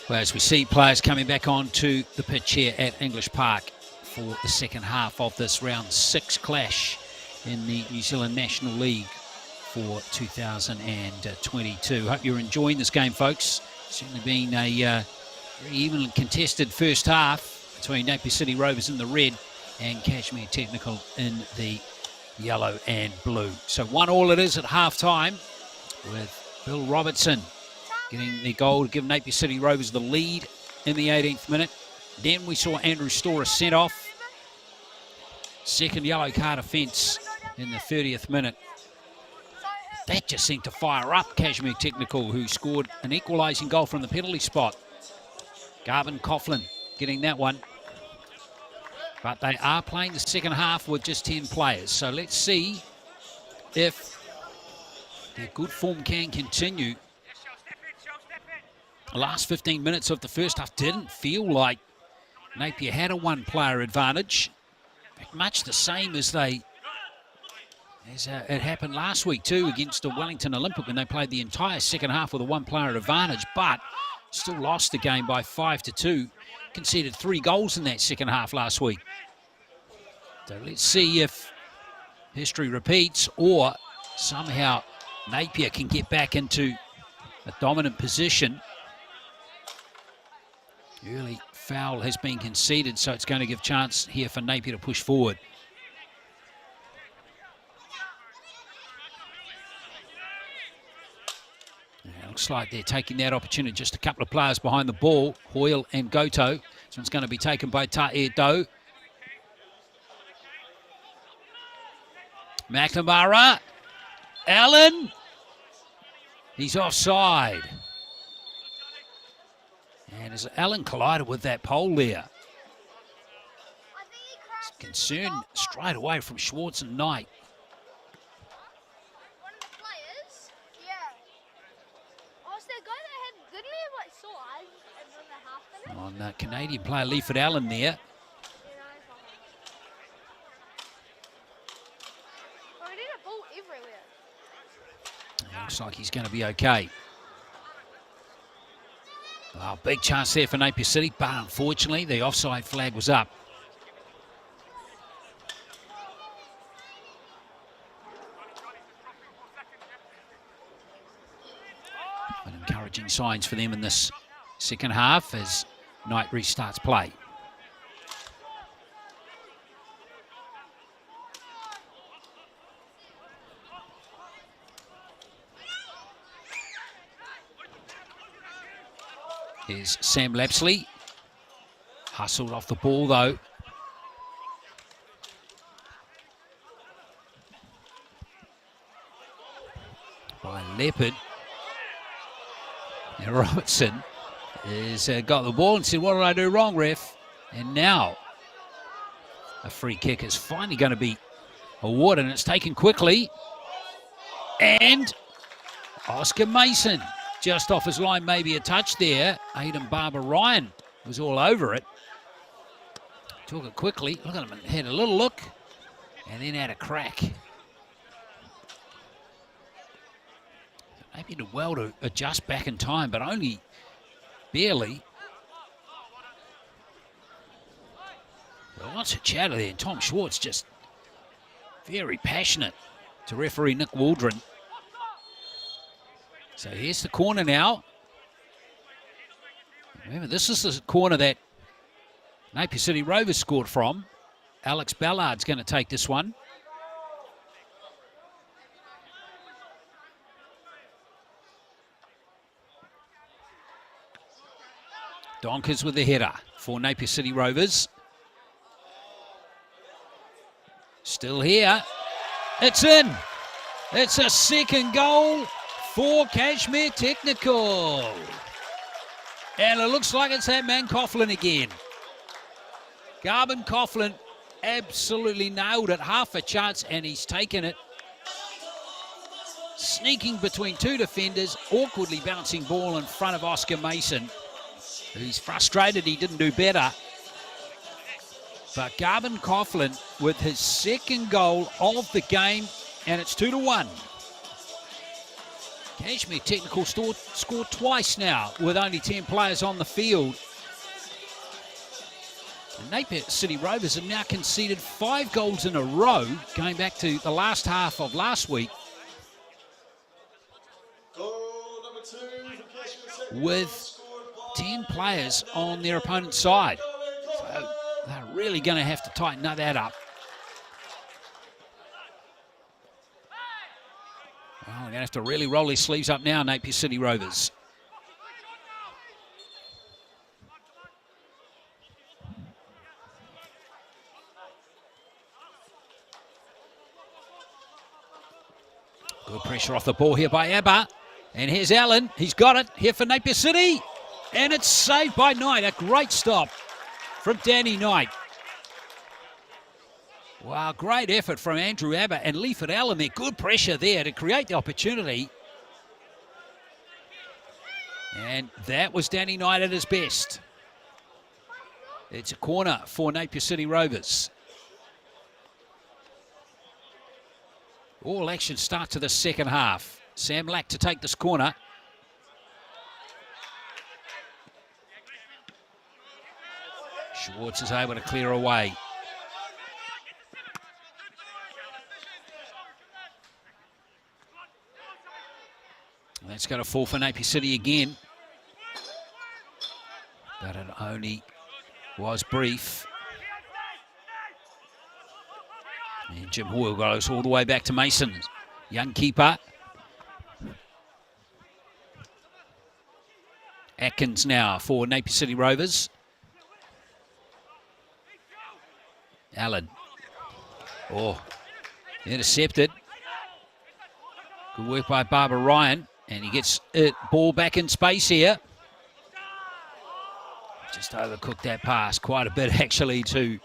A: Well, as we see players coming back onto the pitch here at English Park for the second half of this round 6 clash in the New Zealand National League for 2022. Hope you're enjoying this game, folks. Certainly been a very evenly contested first half between Napier City Rovers in the red and Cashmere Technical in the yellow and blue. So 1-1 it is at half-time, with Bill Robertson getting the goal to give Napier City Rovers the lead in the 18th minute. Then we saw Andrew Storer sent off. Second yellow card offence in the 30th minute. That just seemed to fire up Cashmere Technical, who scored an equalising goal from the penalty spot. Garvin Coughlin getting that one. But they are playing the second half with just 10 players. So let's see if their good form can continue. The last 15 minutes of the first half didn't feel like Napier had a one-player advantage. In fact, much the same as it happened last week too against the Wellington Olympic when they played the entire second half with a one-player advantage, but still lost the game by 5-2. Conceded 3 goals in that second half last week. So let's see if history repeats or somehow Napier can get back into a dominant position. Early foul has been conceded, so it's going to give chance here for Napier to push forward. Yeah, looks like they're taking that opportunity. Just a couple of players behind the ball, Hoyle and Goto. This one's going to be taken by Ta'ir Doe. McNamara. Allen. He's offside. And as Allen collided with that pole there, concern straight away from Schwartz and Knight.
B: One of the players, yeah. Oh, was there a guy that had, didn't he have like sore eyes in the half minute?
A: On Canadian player Leiford Allen there.
B: Oh, he did a ball everywhere.
A: Looks like he's going to be okay. Oh, big chance there for Napier City, but unfortunately the offside flag was up. But encouraging signs for them in this second half as Knight restarts play. Here's Sam Lapsley. Hustled off the ball though. By Leopard. And Robertson has got the ball and said, what did I do wrong, ref? And now a free kick is finally going to be awarded, and it's taken quickly. And Oscar Mason. Just off his line, maybe a touch there. Aidan Barber-Ryan was all over it. Took it quickly. Look at him, had a little look and then had a crack. Maybe did well to adjust back in time, but only barely. Well, lots of chatter there. Tom Schwartz just very passionate to referee Nick Waldron. So here's the corner now. Remember, this is the corner that Napier City Rovers scored from. Alex Ballard's going to take this one. Donkers with the header for Napier City Rovers. Still here. It's in. It's a second goal for Cashmere Technical. And it looks like it's that man Coughlin again. Garvin Coughlin absolutely nailed it. Half a chance and he's taken it. Sneaking between two defenders, awkwardly bouncing ball in front of Oscar Mason, who's frustrated he didn't do better. But Garvin Coughlin with his second goal of the game, and it's 2-1. Cashmere Technical scored twice now with only 10 players on the field. And Napier City Rovers have now conceded 5 goals in a row, going back to the last half of last week, with 10 players on their opponent's side. So they're really going to have to tighten that up. Well, they're going to have to really roll their sleeves up now, Napier City Rovers. Good pressure off the ball here by Abba. And here's Allen. He's got it here for Napier City. And it's saved by Knight. A great stop from Danny Knight. Wow, great effort from Andrew Abba and Leifert Allen there. Good pressure there to create the opportunity. And that was Danny Knight at his best. It's a corner for Napier City Rovers. All action starts to the second half. Sam Lack to take this corner. Schwartz is able to clear away. That's going to fall for Napier City again. But it only was brief. And Jim Hoyle goes all the way back to Mason. Young keeper. Atkins now for Napier City Rovers. Allen. Oh, intercepted. Good work by Barbara Ryan. And he gets it ball back in space here. Just overcooked that pass quite a bit actually to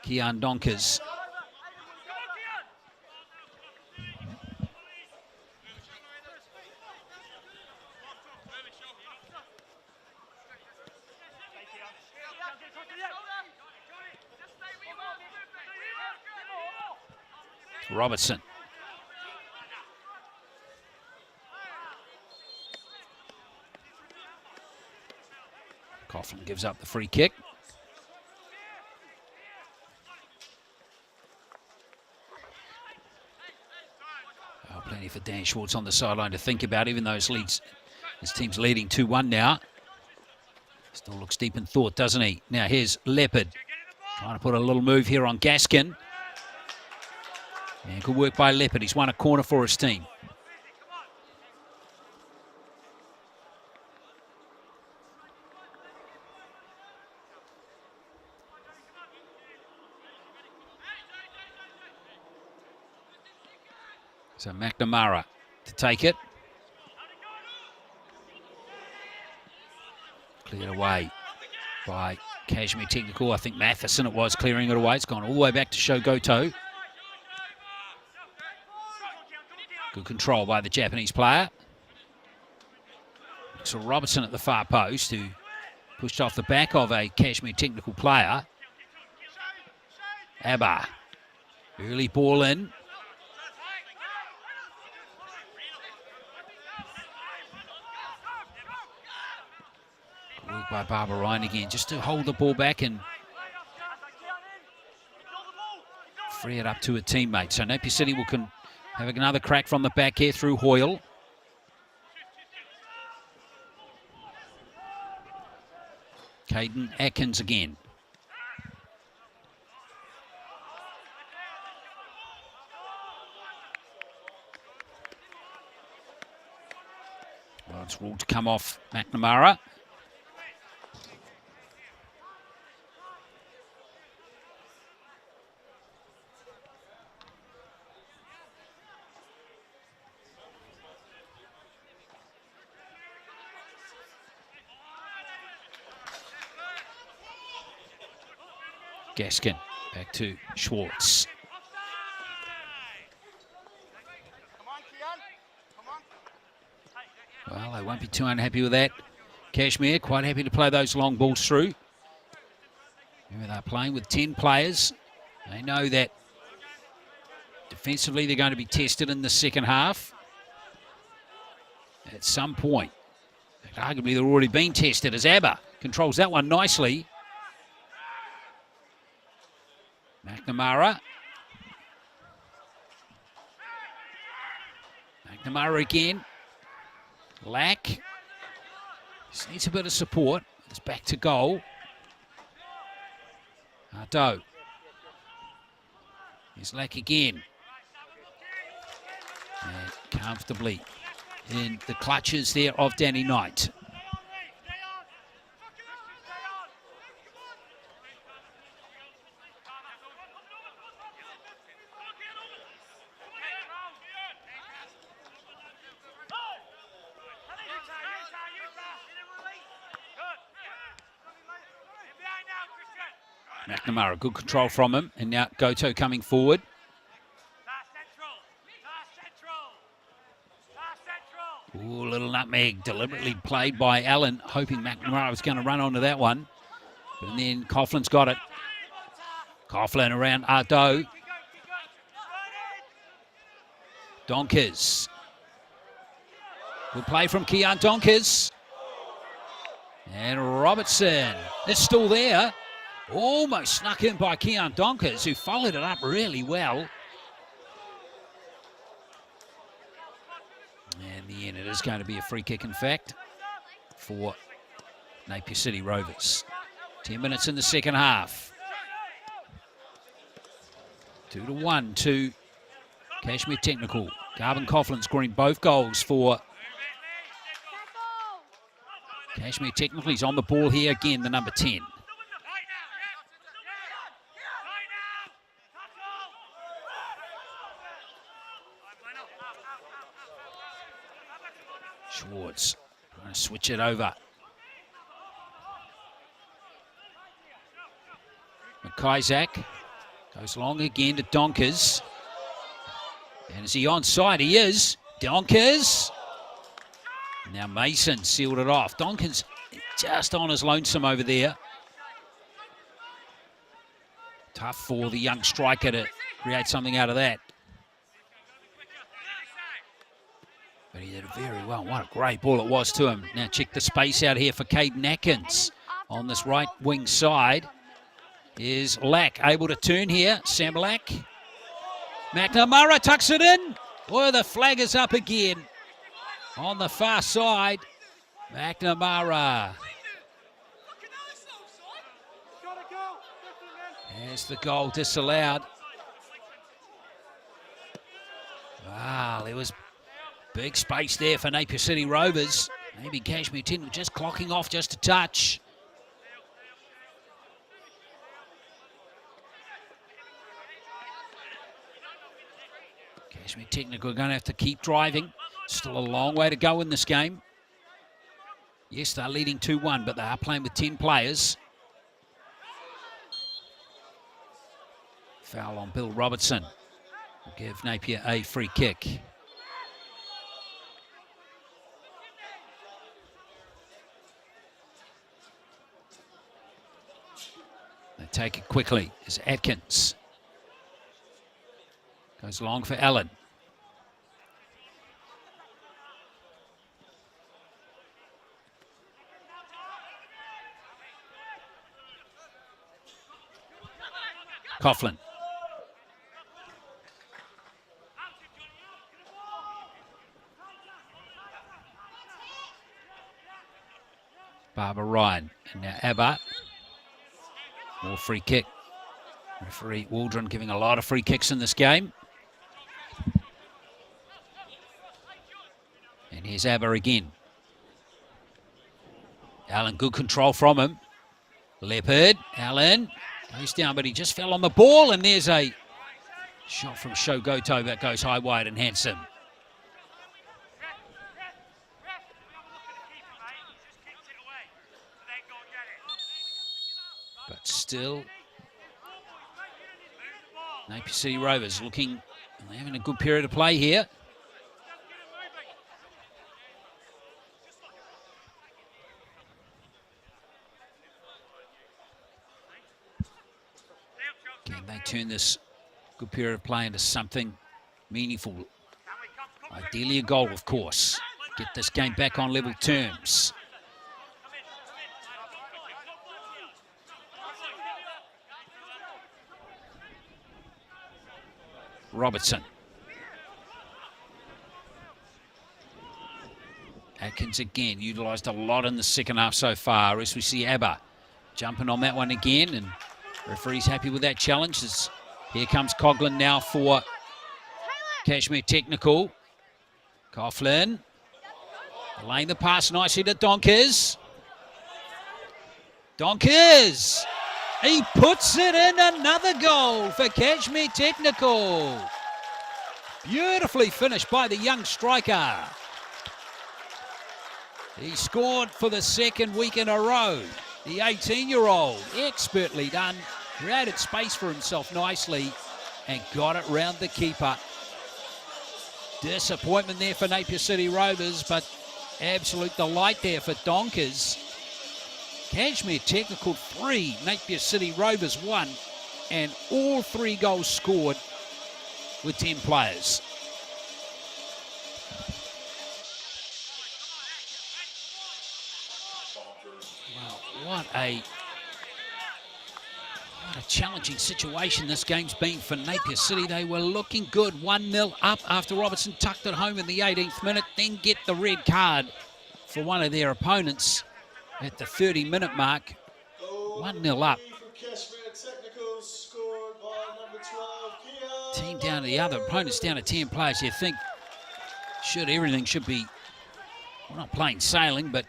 A: Kean Donkers. Robertson. Coughlin gives up the free kick. Oh, plenty for Dan Schwartz on the sideline to think about, even though his team's leading 2-1 now. Still looks deep in thought, doesn't he? Now here's Leopard. Trying to put a little move here on Gaskin. And good work by Leopard. He's won a corner for his team. So McNamara to take it. Cleared away by Cashmere Technical. I think Matheson it was clearing it away. It's gone all the way back to Shogoto. Good control by the Japanese player. So Robertson at the far post, who pushed off the back of a Cashmere Technical player. Abba. Early ball in. Good work by Barbara Ryan again, just to hold the ball back and free it up to a teammate. So Napier City will have another crack from the back here through Hoyle. Caden Atkins again. Well, it's ruled to come off McNamara. Gaskin back to Schwartz. Well, they won't be too unhappy with that. Cashmere quite happy to play those long balls through. Remember, they're playing with 10 players. They know that defensively they're going to be tested in the second half at some point. Arguably, they're already been tested as ABBA controls that one nicely. McNamara. McNamara again. Lack. Just needs a bit of support. It's back to goal. Ardo. Here's Lack again. And comfortably in the clutches there of Danny Knight. McNamara, good control from him. And now Goto coming forward. Ooh, little nutmeg deliberately played by Allen, hoping McNamara was going to run onto that one. But then Coughlin's got it. Coughlin around Ardo. Donkers. Good play from Keon Donkers. And Robertson is still there. Almost snuck in by Keon Donkers, who followed it up really well. And in the end, it is going to be a free kick, in fact, for Napier City Rovers. 10 minutes in the second half. 2-1 to Cashmere Technical. Garvin Coughlin scoring both goals for Cashmere Technical. He's on the ball here again, the number 10. Schwartz trying to switch it over. McIsaac goes long again to Donkers. And is he onside? He is. Donkers. Now Mason sealed it off. Donkers just on his lonesome over there. Tough for the young striker to create something out of that. But he did it very well. What a great ball it was to him. Now check the space out here for Caden Atkins. On this right wing side is Lack able to turn here. Sam Lack. McNamara tucks it in. Oh, the flag is up again. On the far side, McNamara. There's the goal disallowed. Wow, there was big space there for Napier City Rovers. Maybe Cashmere Technical just clocking off just a touch. Cashmere Technical are going to have to keep driving. Still a long way to go in this game. Yes, they're leading 2-1, but they are playing with 10 players. Foul on Bill Robertson. Will give Napier a free kick. They take it quickly as Atkins goes long for Allen. Coughlin. Barbara Ryan. And now Abba. More free kick. Referee Waldron giving a lot of free kicks in this game. And here's Abba again. Allen, good control from him. Leopard, Allen goes down, but he just fell on the ball, and there's a shot from Sho Goto that goes high, wide, and handsome. But still, Napier City Rovers looking, they're having a good period of play here. turn this good period of play into something meaningful. Ideally a goal, of course. Get this game back on level terms. Robertson. Atkins again, utilised a lot in the second half so far, as we see Abba jumping on that one again, and referee's happy with that challenge. As here comes Coughlin now for Cashmere Technical. Coughlin laying the pass nicely to Donkers. Donkers! He puts it in, another goal for Cashmere Technical. Beautifully finished by the young striker. He scored for the second week in a row. The 18-year-old, expertly done, created space for himself nicely and got it round the keeper. Disappointment there for Napier City Rovers, but absolute delight there for Donkers. Cashmere Technical 3, Napier City Rovers 1, and all 3 goals scored with 10 players. Wow, what a challenging situation this game's been for Napier City. They were looking good, 1-0 up after Robertson tucked it home in the 18th minute, then get the red card for one of their opponents at the 30-minute mark. 1-0 up. Team down to the other, opponents down to 10 players. You think everything should be, well, not plain sailing, but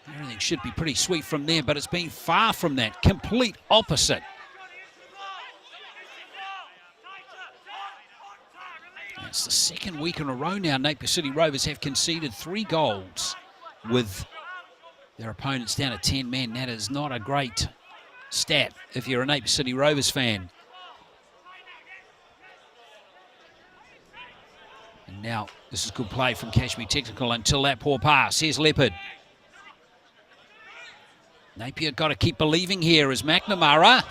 A: everything should be pretty sweet from there, but it's been far from that. Complete opposite. It's the second week in a row now Napier City Rovers have conceded 3 goals with their opponents down to 10 men. That is not a great stat if you're a Napier City Rovers fan. And now this is good play from Cashmere Technical until that poor pass. Here's Leopard. Napier got to keep believing here as McNamara.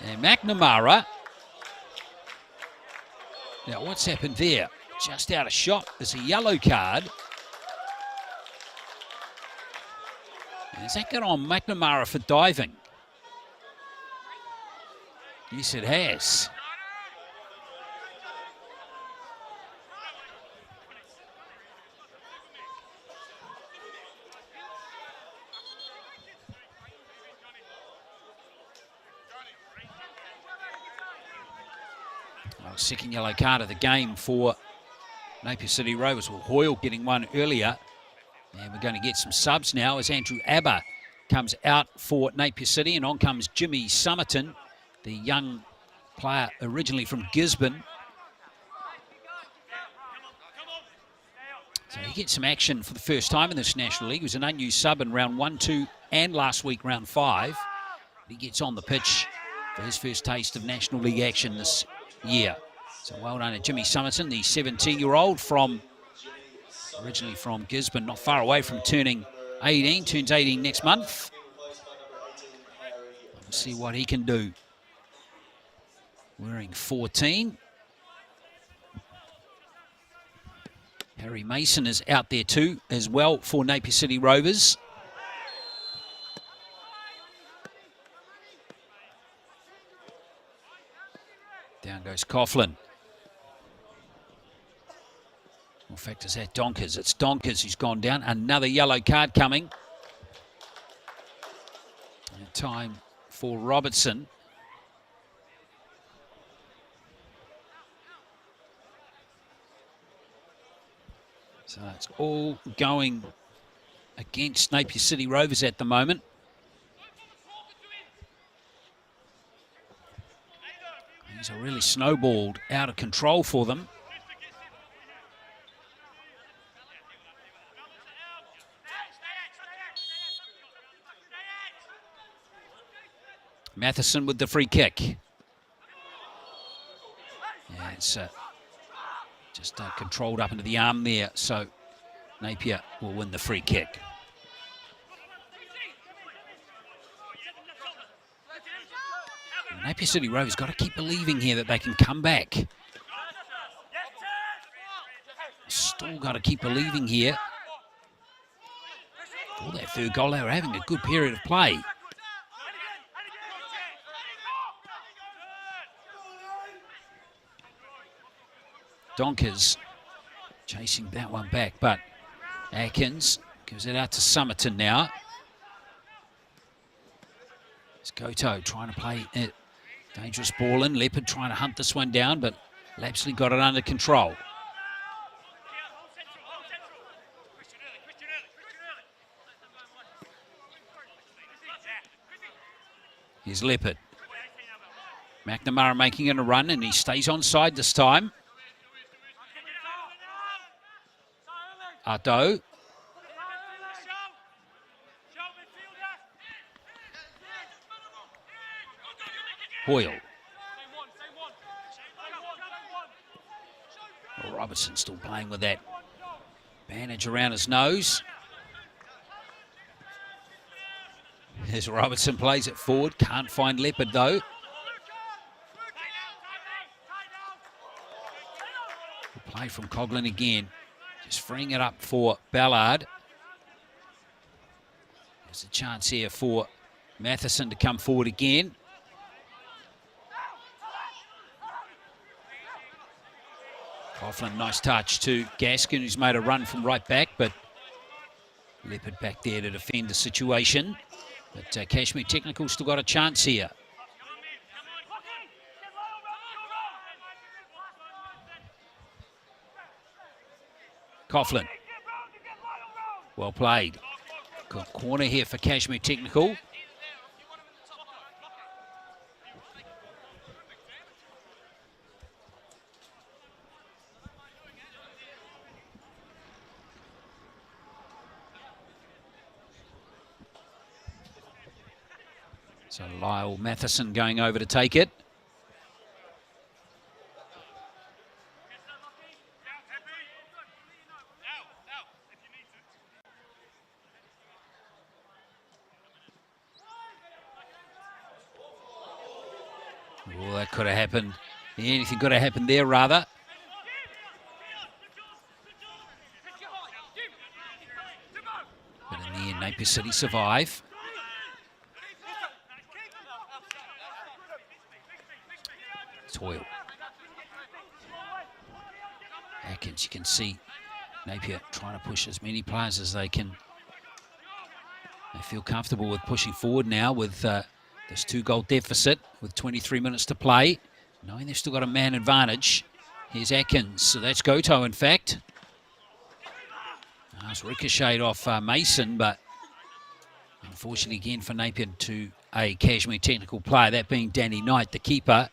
A: And McNamara. Now what's happened there? Just out of shot. There's a yellow card. Has that got on McNamara for diving? Yes, it has. Well, second yellow card of the game for Napier City Rovers. Well, Hoyle getting one earlier. And we're going to get some subs now as Andrew Abba comes out for Napier City, and on comes Jimmy Summerton, the young player originally from Gisborne. So he gets some action for the first time in this National League. He was an unused sub in round 1, 2, and last week round 5. He gets on the pitch for his first taste of National League action this year. So well done to Jimmy Summerton, the 17-year-old originally from Gisborne, not far away from turning 18, turns 18 next month. Let's see what he can do. Wearing 14. Harry Mason is out there too, as well, for Napier City Rovers. Down goes Coughlin. In fact, it's that Donkers. It's Donkers who's gone down. Another yellow card coming. And time for Robertson. So it's all going against Napier City Rovers at the moment. These are really snowballed out of control for them. Matheson with the free kick. Yeah, it's just controlled up into the arm there, so Napier will win the free kick. Napier City Rovers got to keep believing here that they can come back. Still got to keep believing here. For that third goal, they were having a good period of play. Donkers chasing that one back, but Atkins gives it out to Somerton now. It's Goto trying to play it. Dangerous ball in. Leopard trying to hunt this one down, but Lapsley got it under control. Here's Leopard. McNamara making it a run, and he stays onside this time. Ardo. Hoyle. Well, Robertson still playing with that bandage around his nose. As Robertson plays it forward, can't find Leopard though. Good play from Coughlin again, just freeing it up for Ballard. There's a chance here for Matheson to come forward again. Coughlin, nice touch to Gaskin, who's made a run from right back, but Leopard back there to defend the situation. But Cashmere Technical still got a chance here. Coughlin. Well played. Good corner here for Cashmere Technical. So Lyle Matheson going over to take it. Well, that could have happened. Anything could have happened there, rather. But in the end, Napier City survive. Toyle. Atkins, you can see Napier trying to push as many players as they can. They feel comfortable with pushing forward now with this 2-goal deficit with 23 minutes to play, knowing they've still got a man advantage. Here's Atkins, so that's Goto in fact. It's ricocheted off Mason, but unfortunately again for Napier to a Cashmere Technical player, that being Danny Knight, the keeper.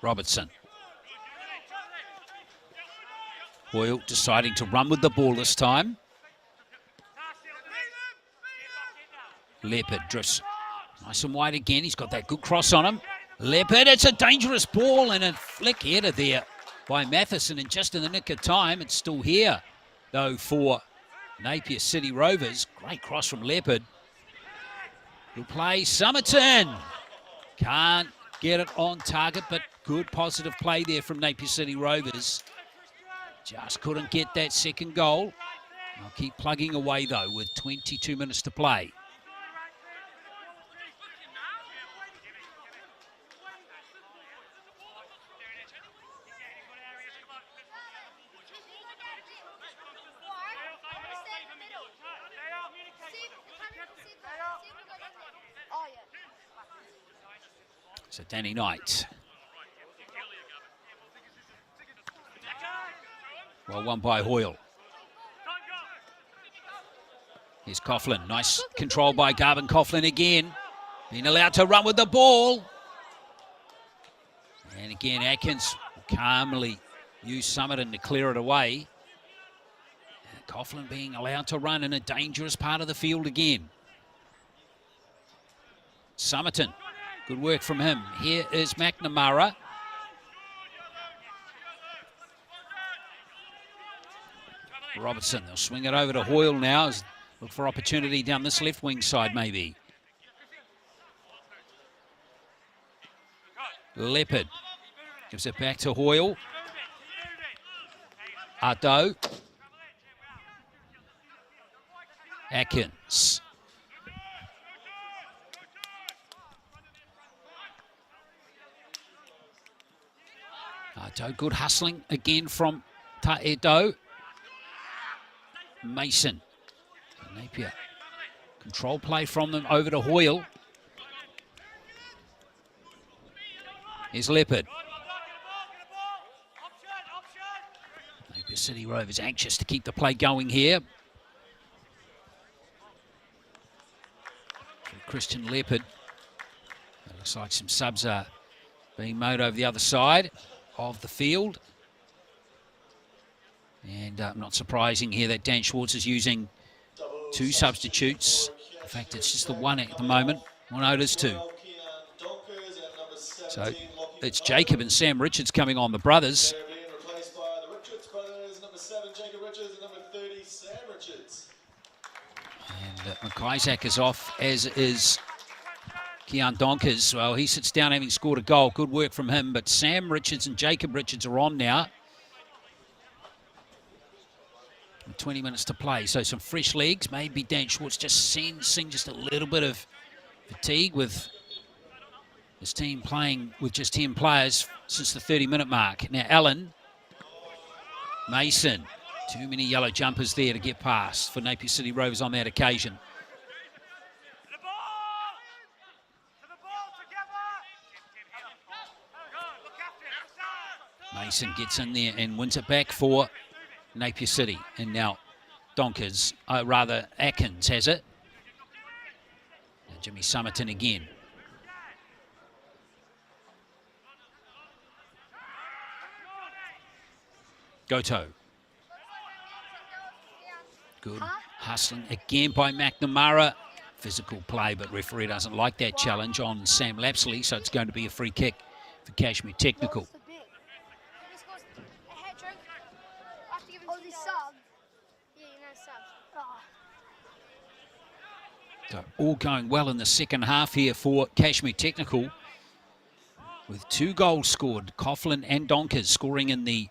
A: Robertson. Hoyle deciding to run with the ball this time. Leopard drifts nice and wide again. He's got that good cross on him. Leopard, it's a dangerous ball and a flick header there by Matheson, and just in the nick of time. It's still here though for Napier City Rovers. Great cross from Leopard. He'll play Somerton. Can't get it on target, but good positive play there from Napier City Rovers. Just couldn't get that second goal. I'll keep plugging away though with 22 minutes to play. So Danny Knight. Well, won by Hoyle. Here's Coughlin. Nice control by Garvin Coughlin again. Being allowed to run with the ball. And again, Atkins calmly use Summerton to clear it away. Coughlin being allowed to run in a dangerous part of the field again. Summerton, good work from him. Here is McNamara. Robertson, they'll swing it over to Hoyle now. Look for opportunity down this left wing side maybe. Leopard gives it back to Hoyle. Ardo. Atkins. Ardo, good hustling again from Taedo. Mason. Napier. Control play from them over to Hoyle. Here's Leopard. Napier City Rovers anxious to keep the play going here. Christian Leopard. It looks like some subs are being made over the other side of the field. And not surprising here that Dan Schwartz is using 2 substitutes. In fact, it's just the one at the moment. One notice 2. So it's Jacob and Sam Richards coming on, the brothers.
F: Replaced by the Richards brothers, number 7, Jacob Richards, and number 30, Sam Richards.
A: And McIsaac is off, as is Keon Donkers. Well, he sits down having scored a goal. Good work from him. But Sam Richards and Jacob Richards are on now. 20 minutes to play, so some fresh legs. Maybe Dan Schwartz just seeing just a little bit of fatigue with his team playing with just 10 players since the 30-minute mark. Now Allen, Mason, too many yellow jumpers there to get past for Napier City Rovers on that occasion. Mason gets in there and wins it back for Napier City, and now Donkers, Atkins has it. Now Jimmy Summerton again. Goto. Good hustling again by McNamara. Physical play, but referee doesn't like that challenge on Sam Lapsley, so it's going to be a free kick for Cashmere Technical. So all going well in the second half here for Cashmere Technical, with 2 goals scored. Coughlin and Donkers scoring in the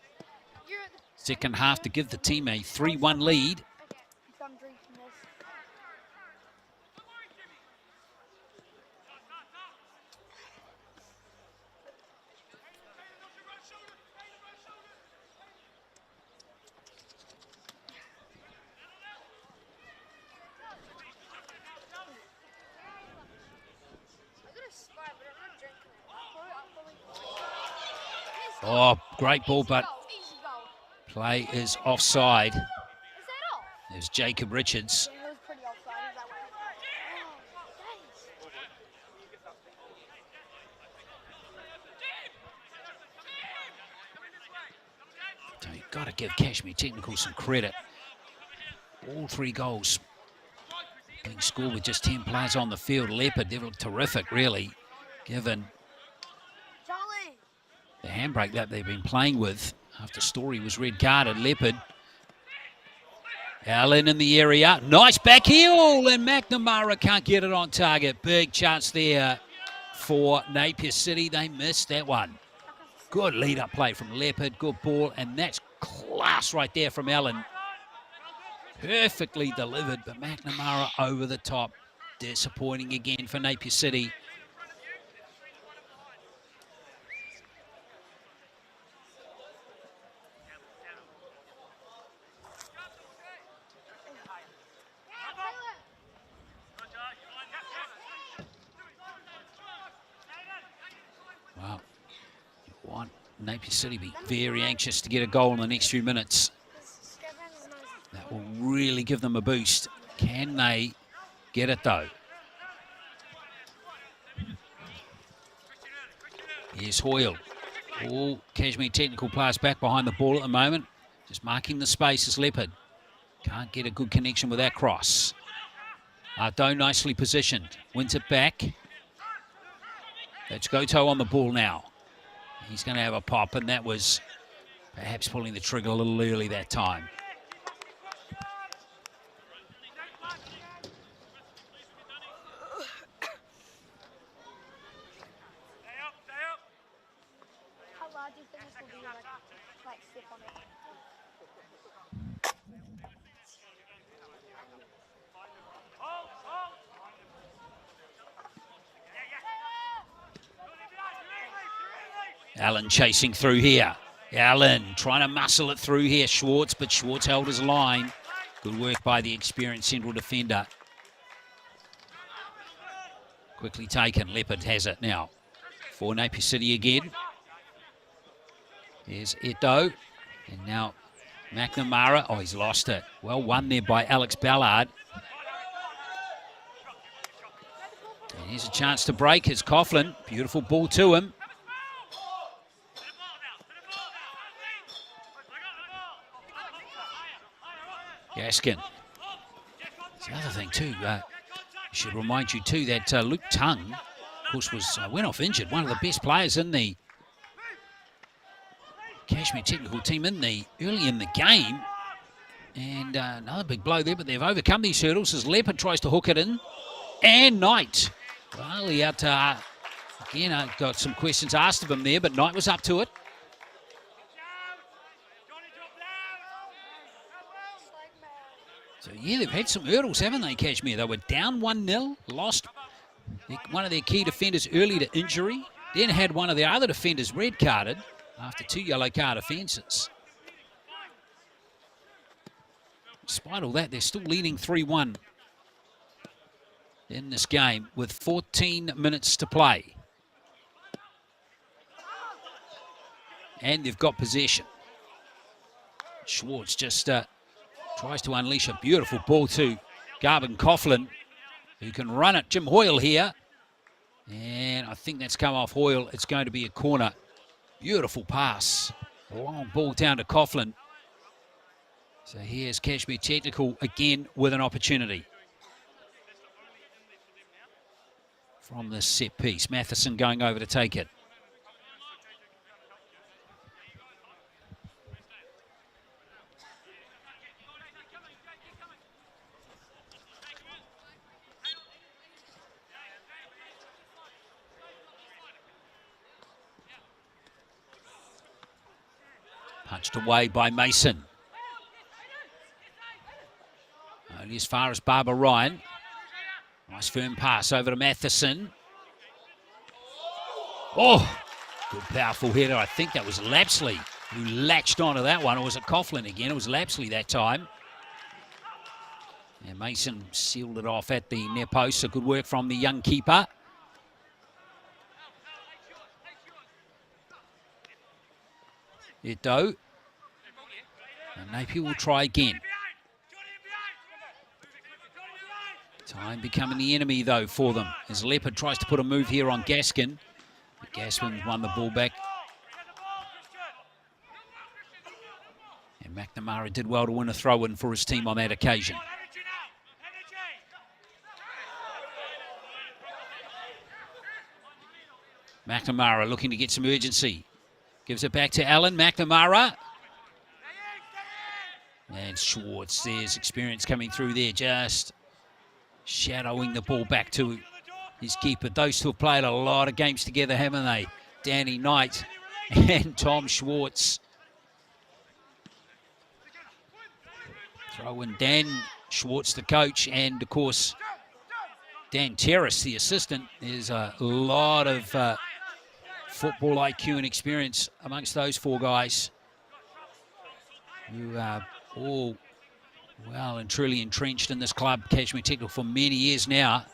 A: second half to give the team a 3-1 lead. Oh, great ball, but play is offside. There's Jacob Richards. So you've got to give Cashmere Technical some credit. All 3 goals being scored with just 10 players on the field. Leopard, they look terrific, really, given the handbrake that they've been playing with after Story was red carded. Leopard. Allen in the area. Nice back heel, and McNamara can't get it on target. Big chance there for Napier City. They missed that one. Good lead-up play from Leopard. Good ball, and that's class right there from Allen. Perfectly delivered, but McNamara over the top. Disappointing again for Napier City. Wow. You want Napier City be very anxious to get a goal in the next few minutes. That will really give them a boost. Can they get it though? Here's Hoyle. All Cashmere technical players back behind the ball at the moment. Just marking the space as Leopard. Can't get a good connection with that cross. Ardo nicely positioned. Wins it back. That's Goto on the ball now. He's going to have a pop, and that was perhaps pulling the trigger a little early that time.
B: How large do you think this will be, like step on it?
A: Allen chasing through here. Allen trying to muscle it through here. Schwartz, but Schwartz held his line. Good work by the experienced central defender. Quickly taken. Leopard has it now. For Napier City again. Here's Eto. And now McNamara. Oh, he's lost it. Well won there by Alex Ballard. And here's a chance to break. It's Coughlin. Beautiful ball to him. Gaskin. The other thing too, I should remind you too that Luke Tung, of course, went off injured. One of the best players in the Cashmere technical team early in the game. And another big blow there, but they've overcome these hurdles as Leopard tries to hook it in. And Knight. Well, he had again, got some questions asked of him there, but Knight was up to it. So, yeah, they've had some hurdles, haven't they, Cashmere? They were down 1-0, lost one of their key defenders early to injury, then had one of their other defenders red-carded after 2 yellow card offences. Despite all that, they're still leading 3-1 in this game with 14 minutes to play. And they've got possession. Schwartz just tries to unleash a beautiful ball to Garvin Coughlin, who can run it. Jim Hoyle here. And I think that's come off Hoyle. It's going to be a corner. Beautiful pass. A long ball down to Coughlin. So here's Cashmere Technical again with an opportunity. From this set piece. Matheson going over to take it. Punched away by Mason. Only as far as Barbara Ryan. Nice firm pass over to Matheson. Oh, good powerful header. I think that was Lapsley who latched onto that one. Or was it Coughlin again? It was Lapsley that time. And Mason sealed it off at the near post. So good work from the young keeper. Eto. And Napier will try again. Time becoming the enemy, though, for them. As Leopard tries to put a move here on Gaskin. But Gaskin won the ball back. And McNamara did well to win a throw-in for his team on that occasion. McNamara looking to get some urgency. Gives it back to Allen. McNamara. And Schwartz, there's experience coming through there, just shadowing the ball back to his keeper. Those two have played a lot of games together, haven't they? Danny Knight and Tom Schwartz. Throw in Dan Schwartz, the coach, and of course Dan Terrace, the assistant. There's a lot of football IQ and experience amongst those four guys who are all well and truly entrenched in this club, Cashmere Technical, for many years now.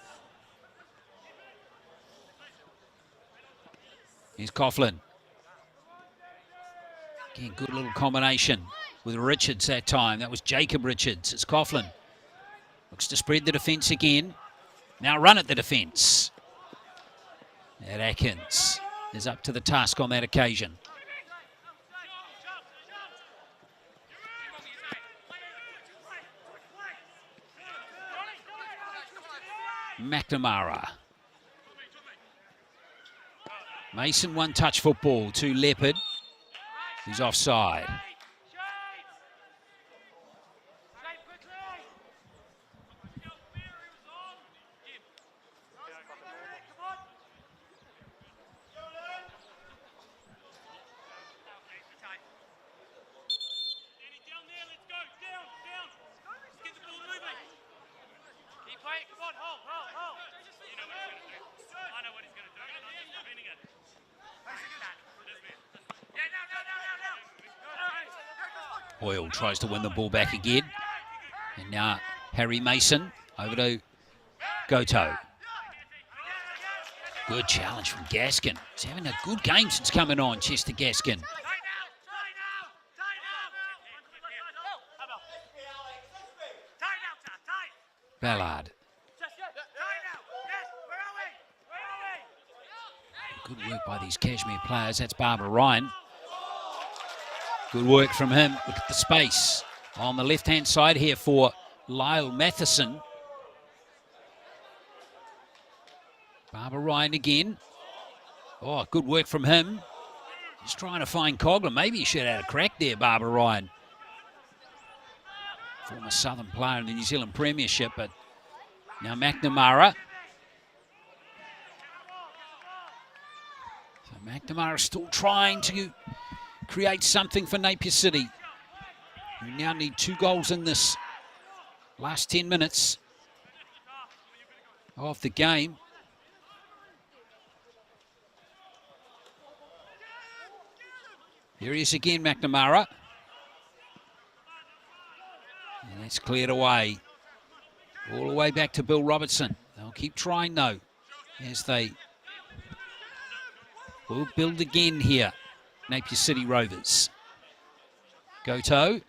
A: Here's Coughlin. Again, good little combination with Richards that time. That was Jacob Richards. It's Coughlin. Looks to spread the defence again. Now run at the defence. And Atkins is up to the task on that occasion. McNamara. Mason one-touch football to Leopard, who's offside. Hoyle tries to win the ball back again. And now Harry Mason over to Goto. Good challenge from Gaskin. He's having a good game since coming on, Chester Gaskin. Ballard. Good work by these Cashmere players. That's Barbara Ryan. Good work from him. Look at the space on the left-hand side here for Lyle Matheson. Barbara Ryan again. Oh, good work from him. Just trying to find Coghlan. Maybe he should have had a crack there, Barbara Ryan. Former Southern player in the New Zealand Premiership, but now McNamara. So McNamara still trying to create something for Napier City. We now need 2 goals in this last 10 minutes of the game. Here he is again, McNamara. And that's cleared away. All the way back to Bill Robertson. They'll keep trying though, as they will build again here. Napier City Rovers. Goto.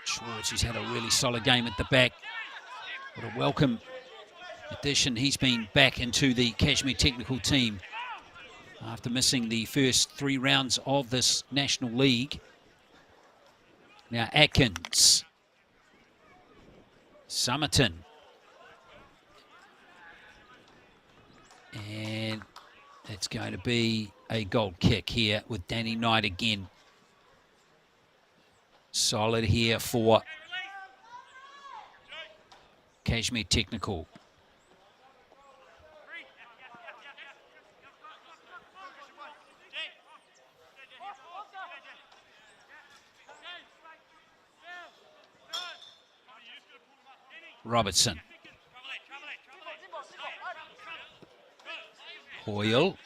A: Schwartz, who's had a really solid game at the back. What a welcome addition. He's been back into the Cashmere technical team after missing the first 3 rounds of this National League. Now Atkins. Summerton. And it's going to be a goal kick here with Danny Knight again. Solid here for Cashmere Technical. Robertson. Hoyle.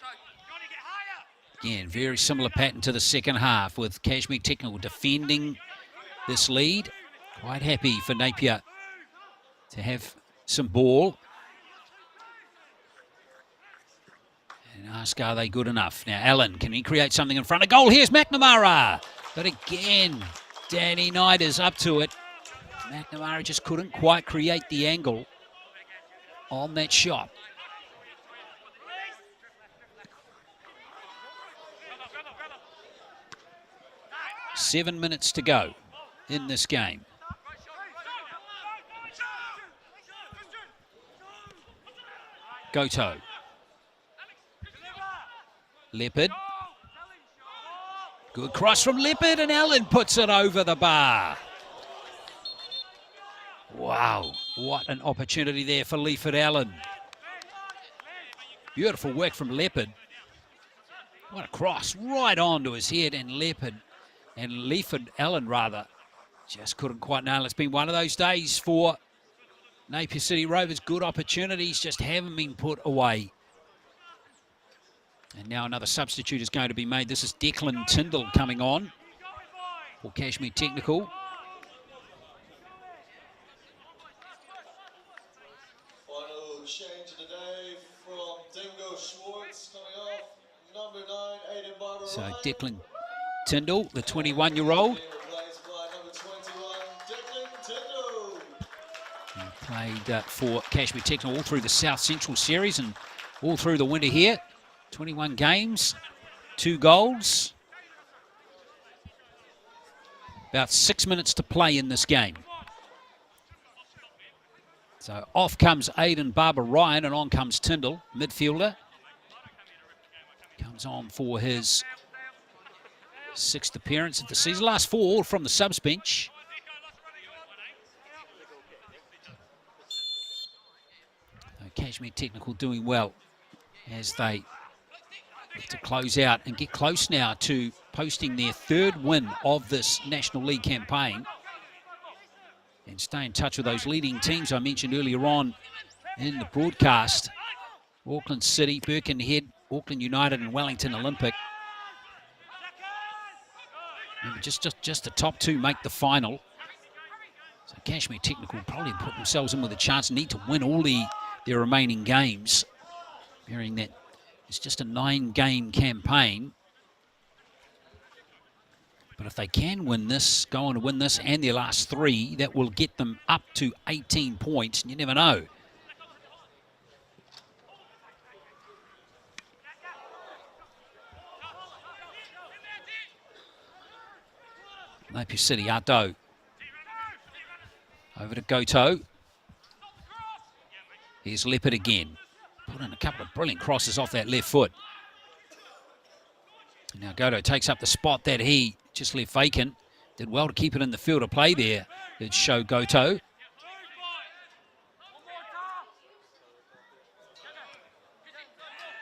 A: Again, very similar pattern to the second half with Cashmere Technical defending this lead. Quite happy for Napier to have some ball. And ask, are they good enough? Now, Allen, can he create something in front of goal? Here's McNamara. But again, Danny Knight is up to it. McNamara just couldn't quite create the angle on that shot. Seven minutes to go in this game. Goto. Leopard. Good cross from Leopard, and Allen puts it over the bar. Wow, what an opportunity there for Leiford Allen. Beautiful work from Leopard. What a cross right onto his head, and Leopard, and Leiford Allen rather, just couldn't quite nail it. It's been one of those days for Napier City Rovers. Good opportunities just haven't been put away. And now another substitute is going to be made. This is Declan Tyndall coming on for Cashmere Technical.
F: Final change of the day from Dingo Schwartz coming off. Number 9, Aiden Barbara
A: So
F: Ryan.
A: Declan Tyndall, the 21-year-old.
F: Replaced by number 21, Declan Tyndall.
A: He played for Cashmere Technical all through the South Central Series and all through the winter here. 21 games, 2 goals. About 6 minutes to play in this game. So off comes Aidan Barber-Ryan and on comes Tyndall, midfielder. Comes on for his 6th appearance of the season. Last 4 all from the subs bench. Cashmere Technical doing well as they look to close out and get close now to posting their 3rd win of this National League campaign. And stay in touch with those leading teams I mentioned earlier on in the broadcast. Auckland City, Birkenhead, Auckland United and Wellington Olympic. Remember, just the top 2 make the final. So Cashmere Technical probably put themselves in with a chance, need to win all their remaining games, bearing that it's just a 9-game campaign. But if they can win this, go on to win this and their last 3, that will get them up to 18 points. And you never know. Napier City, Ardo. Over to Goto. Here's Leopard again. Put in a couple of brilliant crosses off that left foot. Now Goto takes up the spot that he just left vacant. Did well to keep it in the field of play there. It's Show Goto.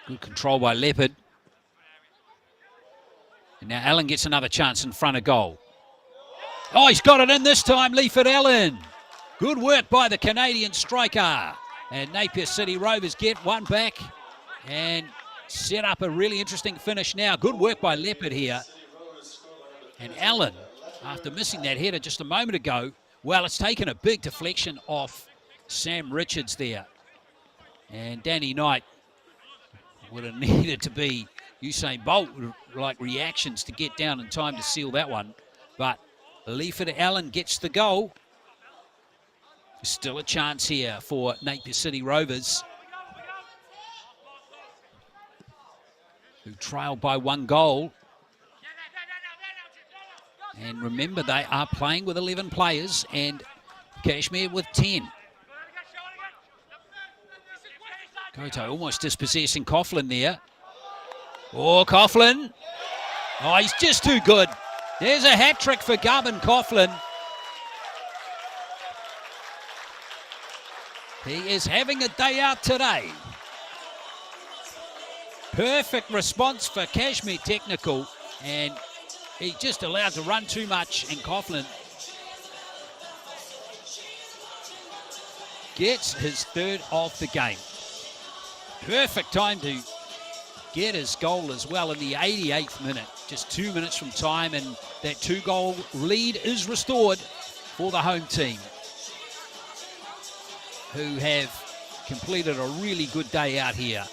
A: Good control by Leopard. And now Allen gets another chance in front of goal. Oh, he's got it in this time, Leifert Allen. Good work by the Canadian striker. And Napier City Rovers get one back and set up a really interesting finish now. Good work by Leopard here. And Allen, after missing that header just a moment ago, well, it's taken a big deflection off Sam Richards there. And Danny Knight would have needed to be Usain Bolt-like reactions to get down in time to seal that one. But Leifert Allen gets the goal. Still a chance here for Napier City Rovers, who trail by 1 goal. And remember, they are playing with 11 players and Cashmere with 10. Goto almost dispossessing Coughlin there. Oh, Coughlin. Oh, he's just too good. There's a hat-trick for Garvin Coughlin. He is having a day out today. Perfect response for Cashmere Technical, and he's just allowed to run too much, and Coughlin gets his 3rd of the game. Perfect time to get his goal as well in the 88th minute. Just 2 minutes from time, and that 2-goal lead is restored for the home team, who have completed a really good day out here,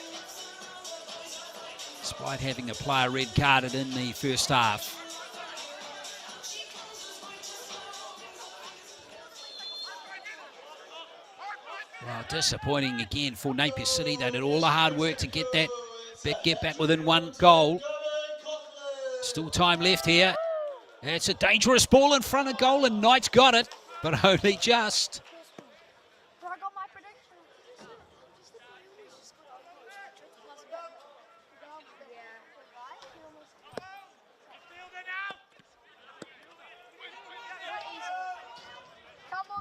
A: despite having a player red carded in the first half. Well, disappointing again for Napier City. They did all the hard work to get back within 1 goal. Still time left here. It's a dangerous ball in front of goal, and Knight's got it, but only just.
B: But I got my prediction.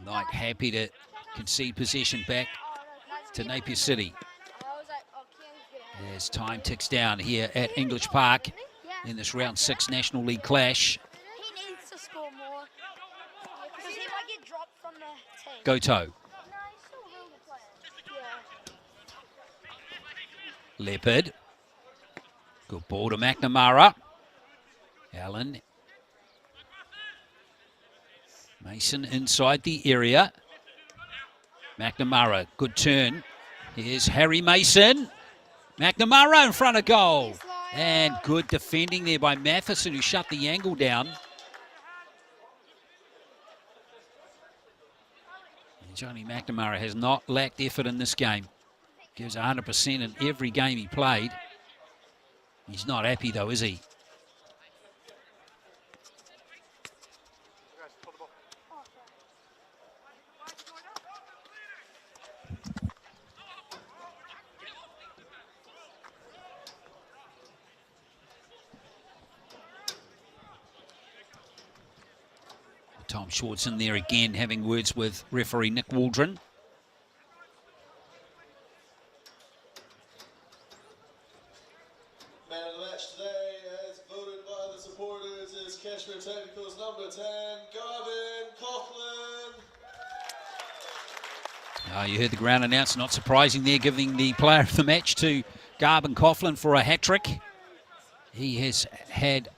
A: Knight happy to concede possession back to Napier City. As time ticks down here at English Park in this round 6 National League clash.
B: He needs to score more because he might get dropped from the team.
A: Goto.
B: No, he's still a really good player. Yeah.
A: Leopard. Good ball to McNamara. Allen. Mason inside the area. McNamara, good turn. Here's Harry Mason. McNamara in front of goal. And good defending there by Matheson, who shut the angle down. And Johnny McNamara has not lacked effort in this game. Gives 100% in every game he played. He's not happy though, is he? Tom Schwartz in there again, having words with referee Nick Waldron.
F: Man of the match today, as voted by the supporters, is Cashmere Technical's number 10, Garvin Coughlin.
A: You heard the ground announcer, not surprising there, giving the player of the match to Garvin Coughlin for a hat-trick. He has had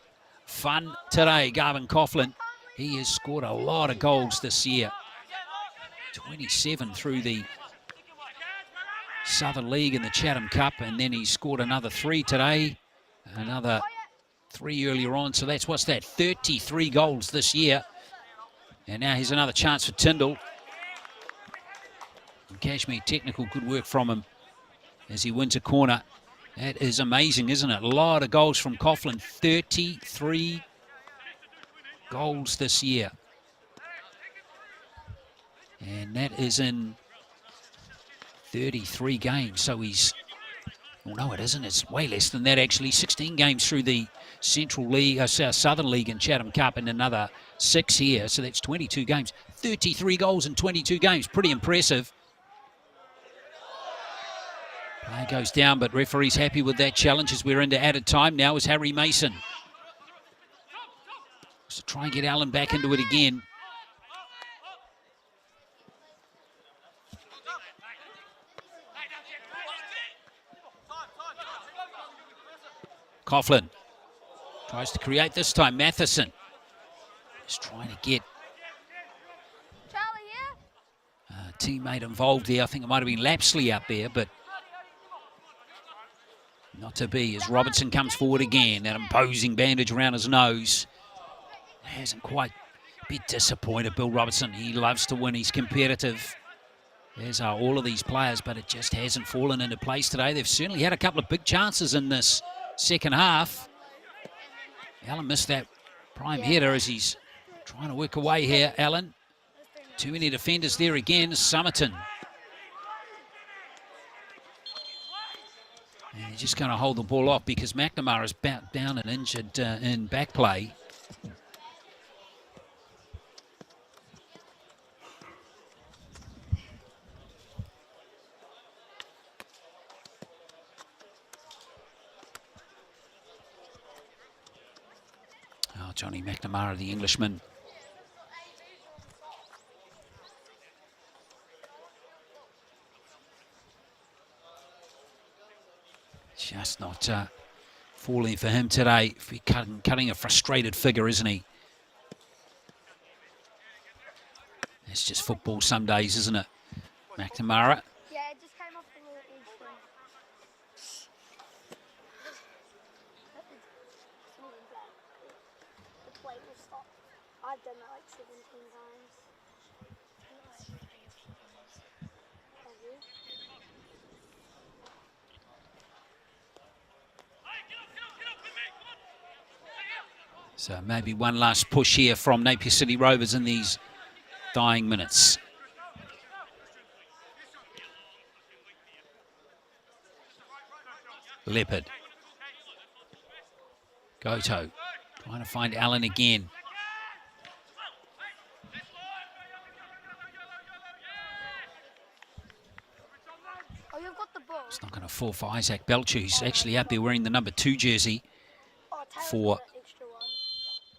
A: fun today, Garvin Coughlin. He has scored a lot of goals this year. 27 through the Southern League and the Chatham Cup, and then he scored another 3 today, another 3 earlier on. So that's, what's that, 33 goals this year. And now here's another chance for Tyndall. And Cashmere Technical, good work from him as he wins a corner. That is amazing, isn't it? A lot of goals from Coughlin, 33 goals this year. And that is in 33 games. So he's, well, no, it isn't. It's way less than that, actually. 16 games through the Central League, Southern League and Chatham Cup, and another 6 here. So that's 22 games. 33 goals in 22 games. Pretty impressive. Play goes down, but referee's happy with that challenge as we're into added time now is Harry Mason. So try and get Allen back into it again. Coughlin tries to create this time. Matheson is trying to get a teammate involved there. I think it might have been Lapsley out there, but not to be, as Robertson comes forward again. That imposing bandage around his nose. Hasn't quite been disappointed, Bill Robertson. He loves to win. He's competitive, as are all of these players, but it just hasn't fallen into place today. They've certainly had a couple of big chances in this second half. Allen missed that prime header as he's trying to work away here, Allen. Too many defenders there again. Summerton. And he's just going to hold the ball off because McNamara is down and injured in back play. Oh, Johnny McNamara, the Englishman. Just not falling for him today. Cutting a frustrated figure, isn't he? It's just football some days, isn't it? McNamara.
B: Yeah, it just came off the little edge thing. The plate will stop. I've done that like 17 times. Have you?
A: So maybe one last push here from Napier City Rovers in these dying minutes. Leopard. Goto trying to find Allen again.
B: Oh, you've got the ball.
A: It's not going to fall for Isaac Belcher, who's actually out there wearing the number 2 jersey
B: Oh, Taylor's
A: for
B: got an extra one.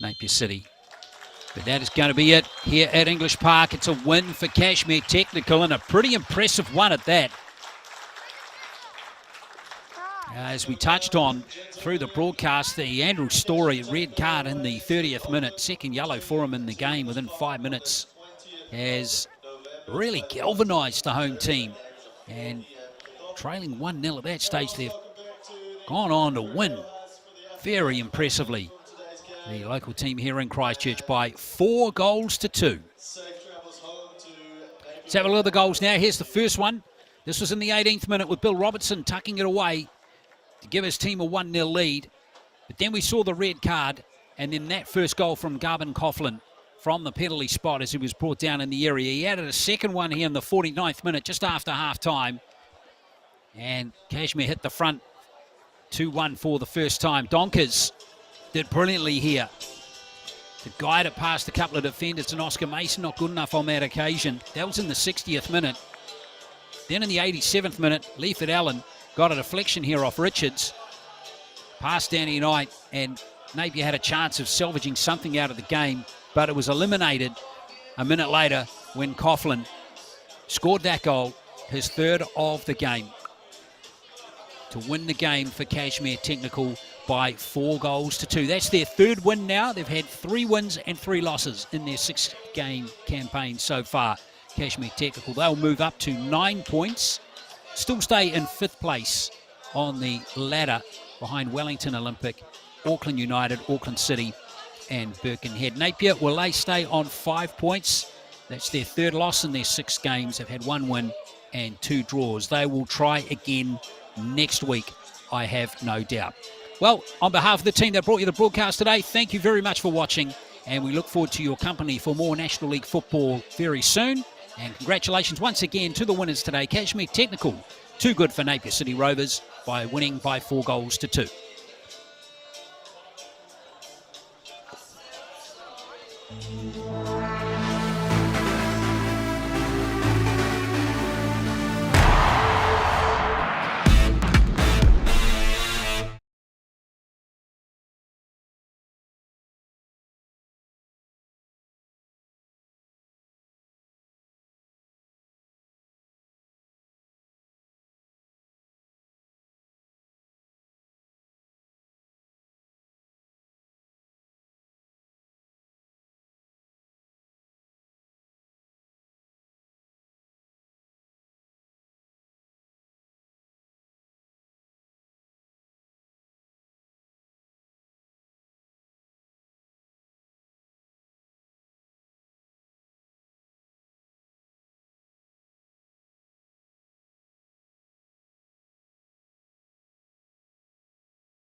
A: Napier City. But that is going to be it here at English Park. It's a win for Cashmere Technical, and a pretty impressive one at that. As we touched on through the broadcast, the Andrew Story red card in the 30th minute, second yellow for him in the game within 5 minutes, has really galvanised the home team. And trailing 1-0 at that stage, they've gone on to win very impressively. The local team here in Christchurch by 4 goals to 2. Let's have a look at the goals now. Here's the first one. This was in the 18th minute with Bill Robertson tucking it away to give his team a 1-0 lead. But then we saw the red card, and then that first goal from Garvin Coughlin from the penalty spot as he was brought down in the area. He added a second one here in the 49th minute, just after half-time. And Cashmere hit the front 2-1 for the first time. Donkers did brilliantly here to guide it past a couple of defenders, and Oscar Mason not good enough on that occasion. That was in the 60th minute. Then in the 87th minute, Leifert Allen got a deflection here off Richards. Past Danny Knight, and Napier had a chance of salvaging something out of the game, but it was eliminated a minute later when Coughlin scored that goal, his third of the game, to win the game for Cashmere Technical by 4-2. That's their third win now. They've had 3 wins and 3 losses in their 6-game campaign so far. Cashmere Technical, they'll move up to 9 points, still stay in 5th place on the ladder behind Wellington Olympic, Auckland United, Auckland City and Birkenhead. Napier, will they stay on 5 points? That's their 3rd loss in their 6 games. They've had 1 win and 2 draws. They will try again next week, I have no doubt. Well, on behalf of the team that brought you the broadcast today, thank you very much for watching, and we look forward to your company for more National League football very soon. And congratulations once again to the winners today, Cashmere Technical, too good for Napier City Rovers by winning by 4-2.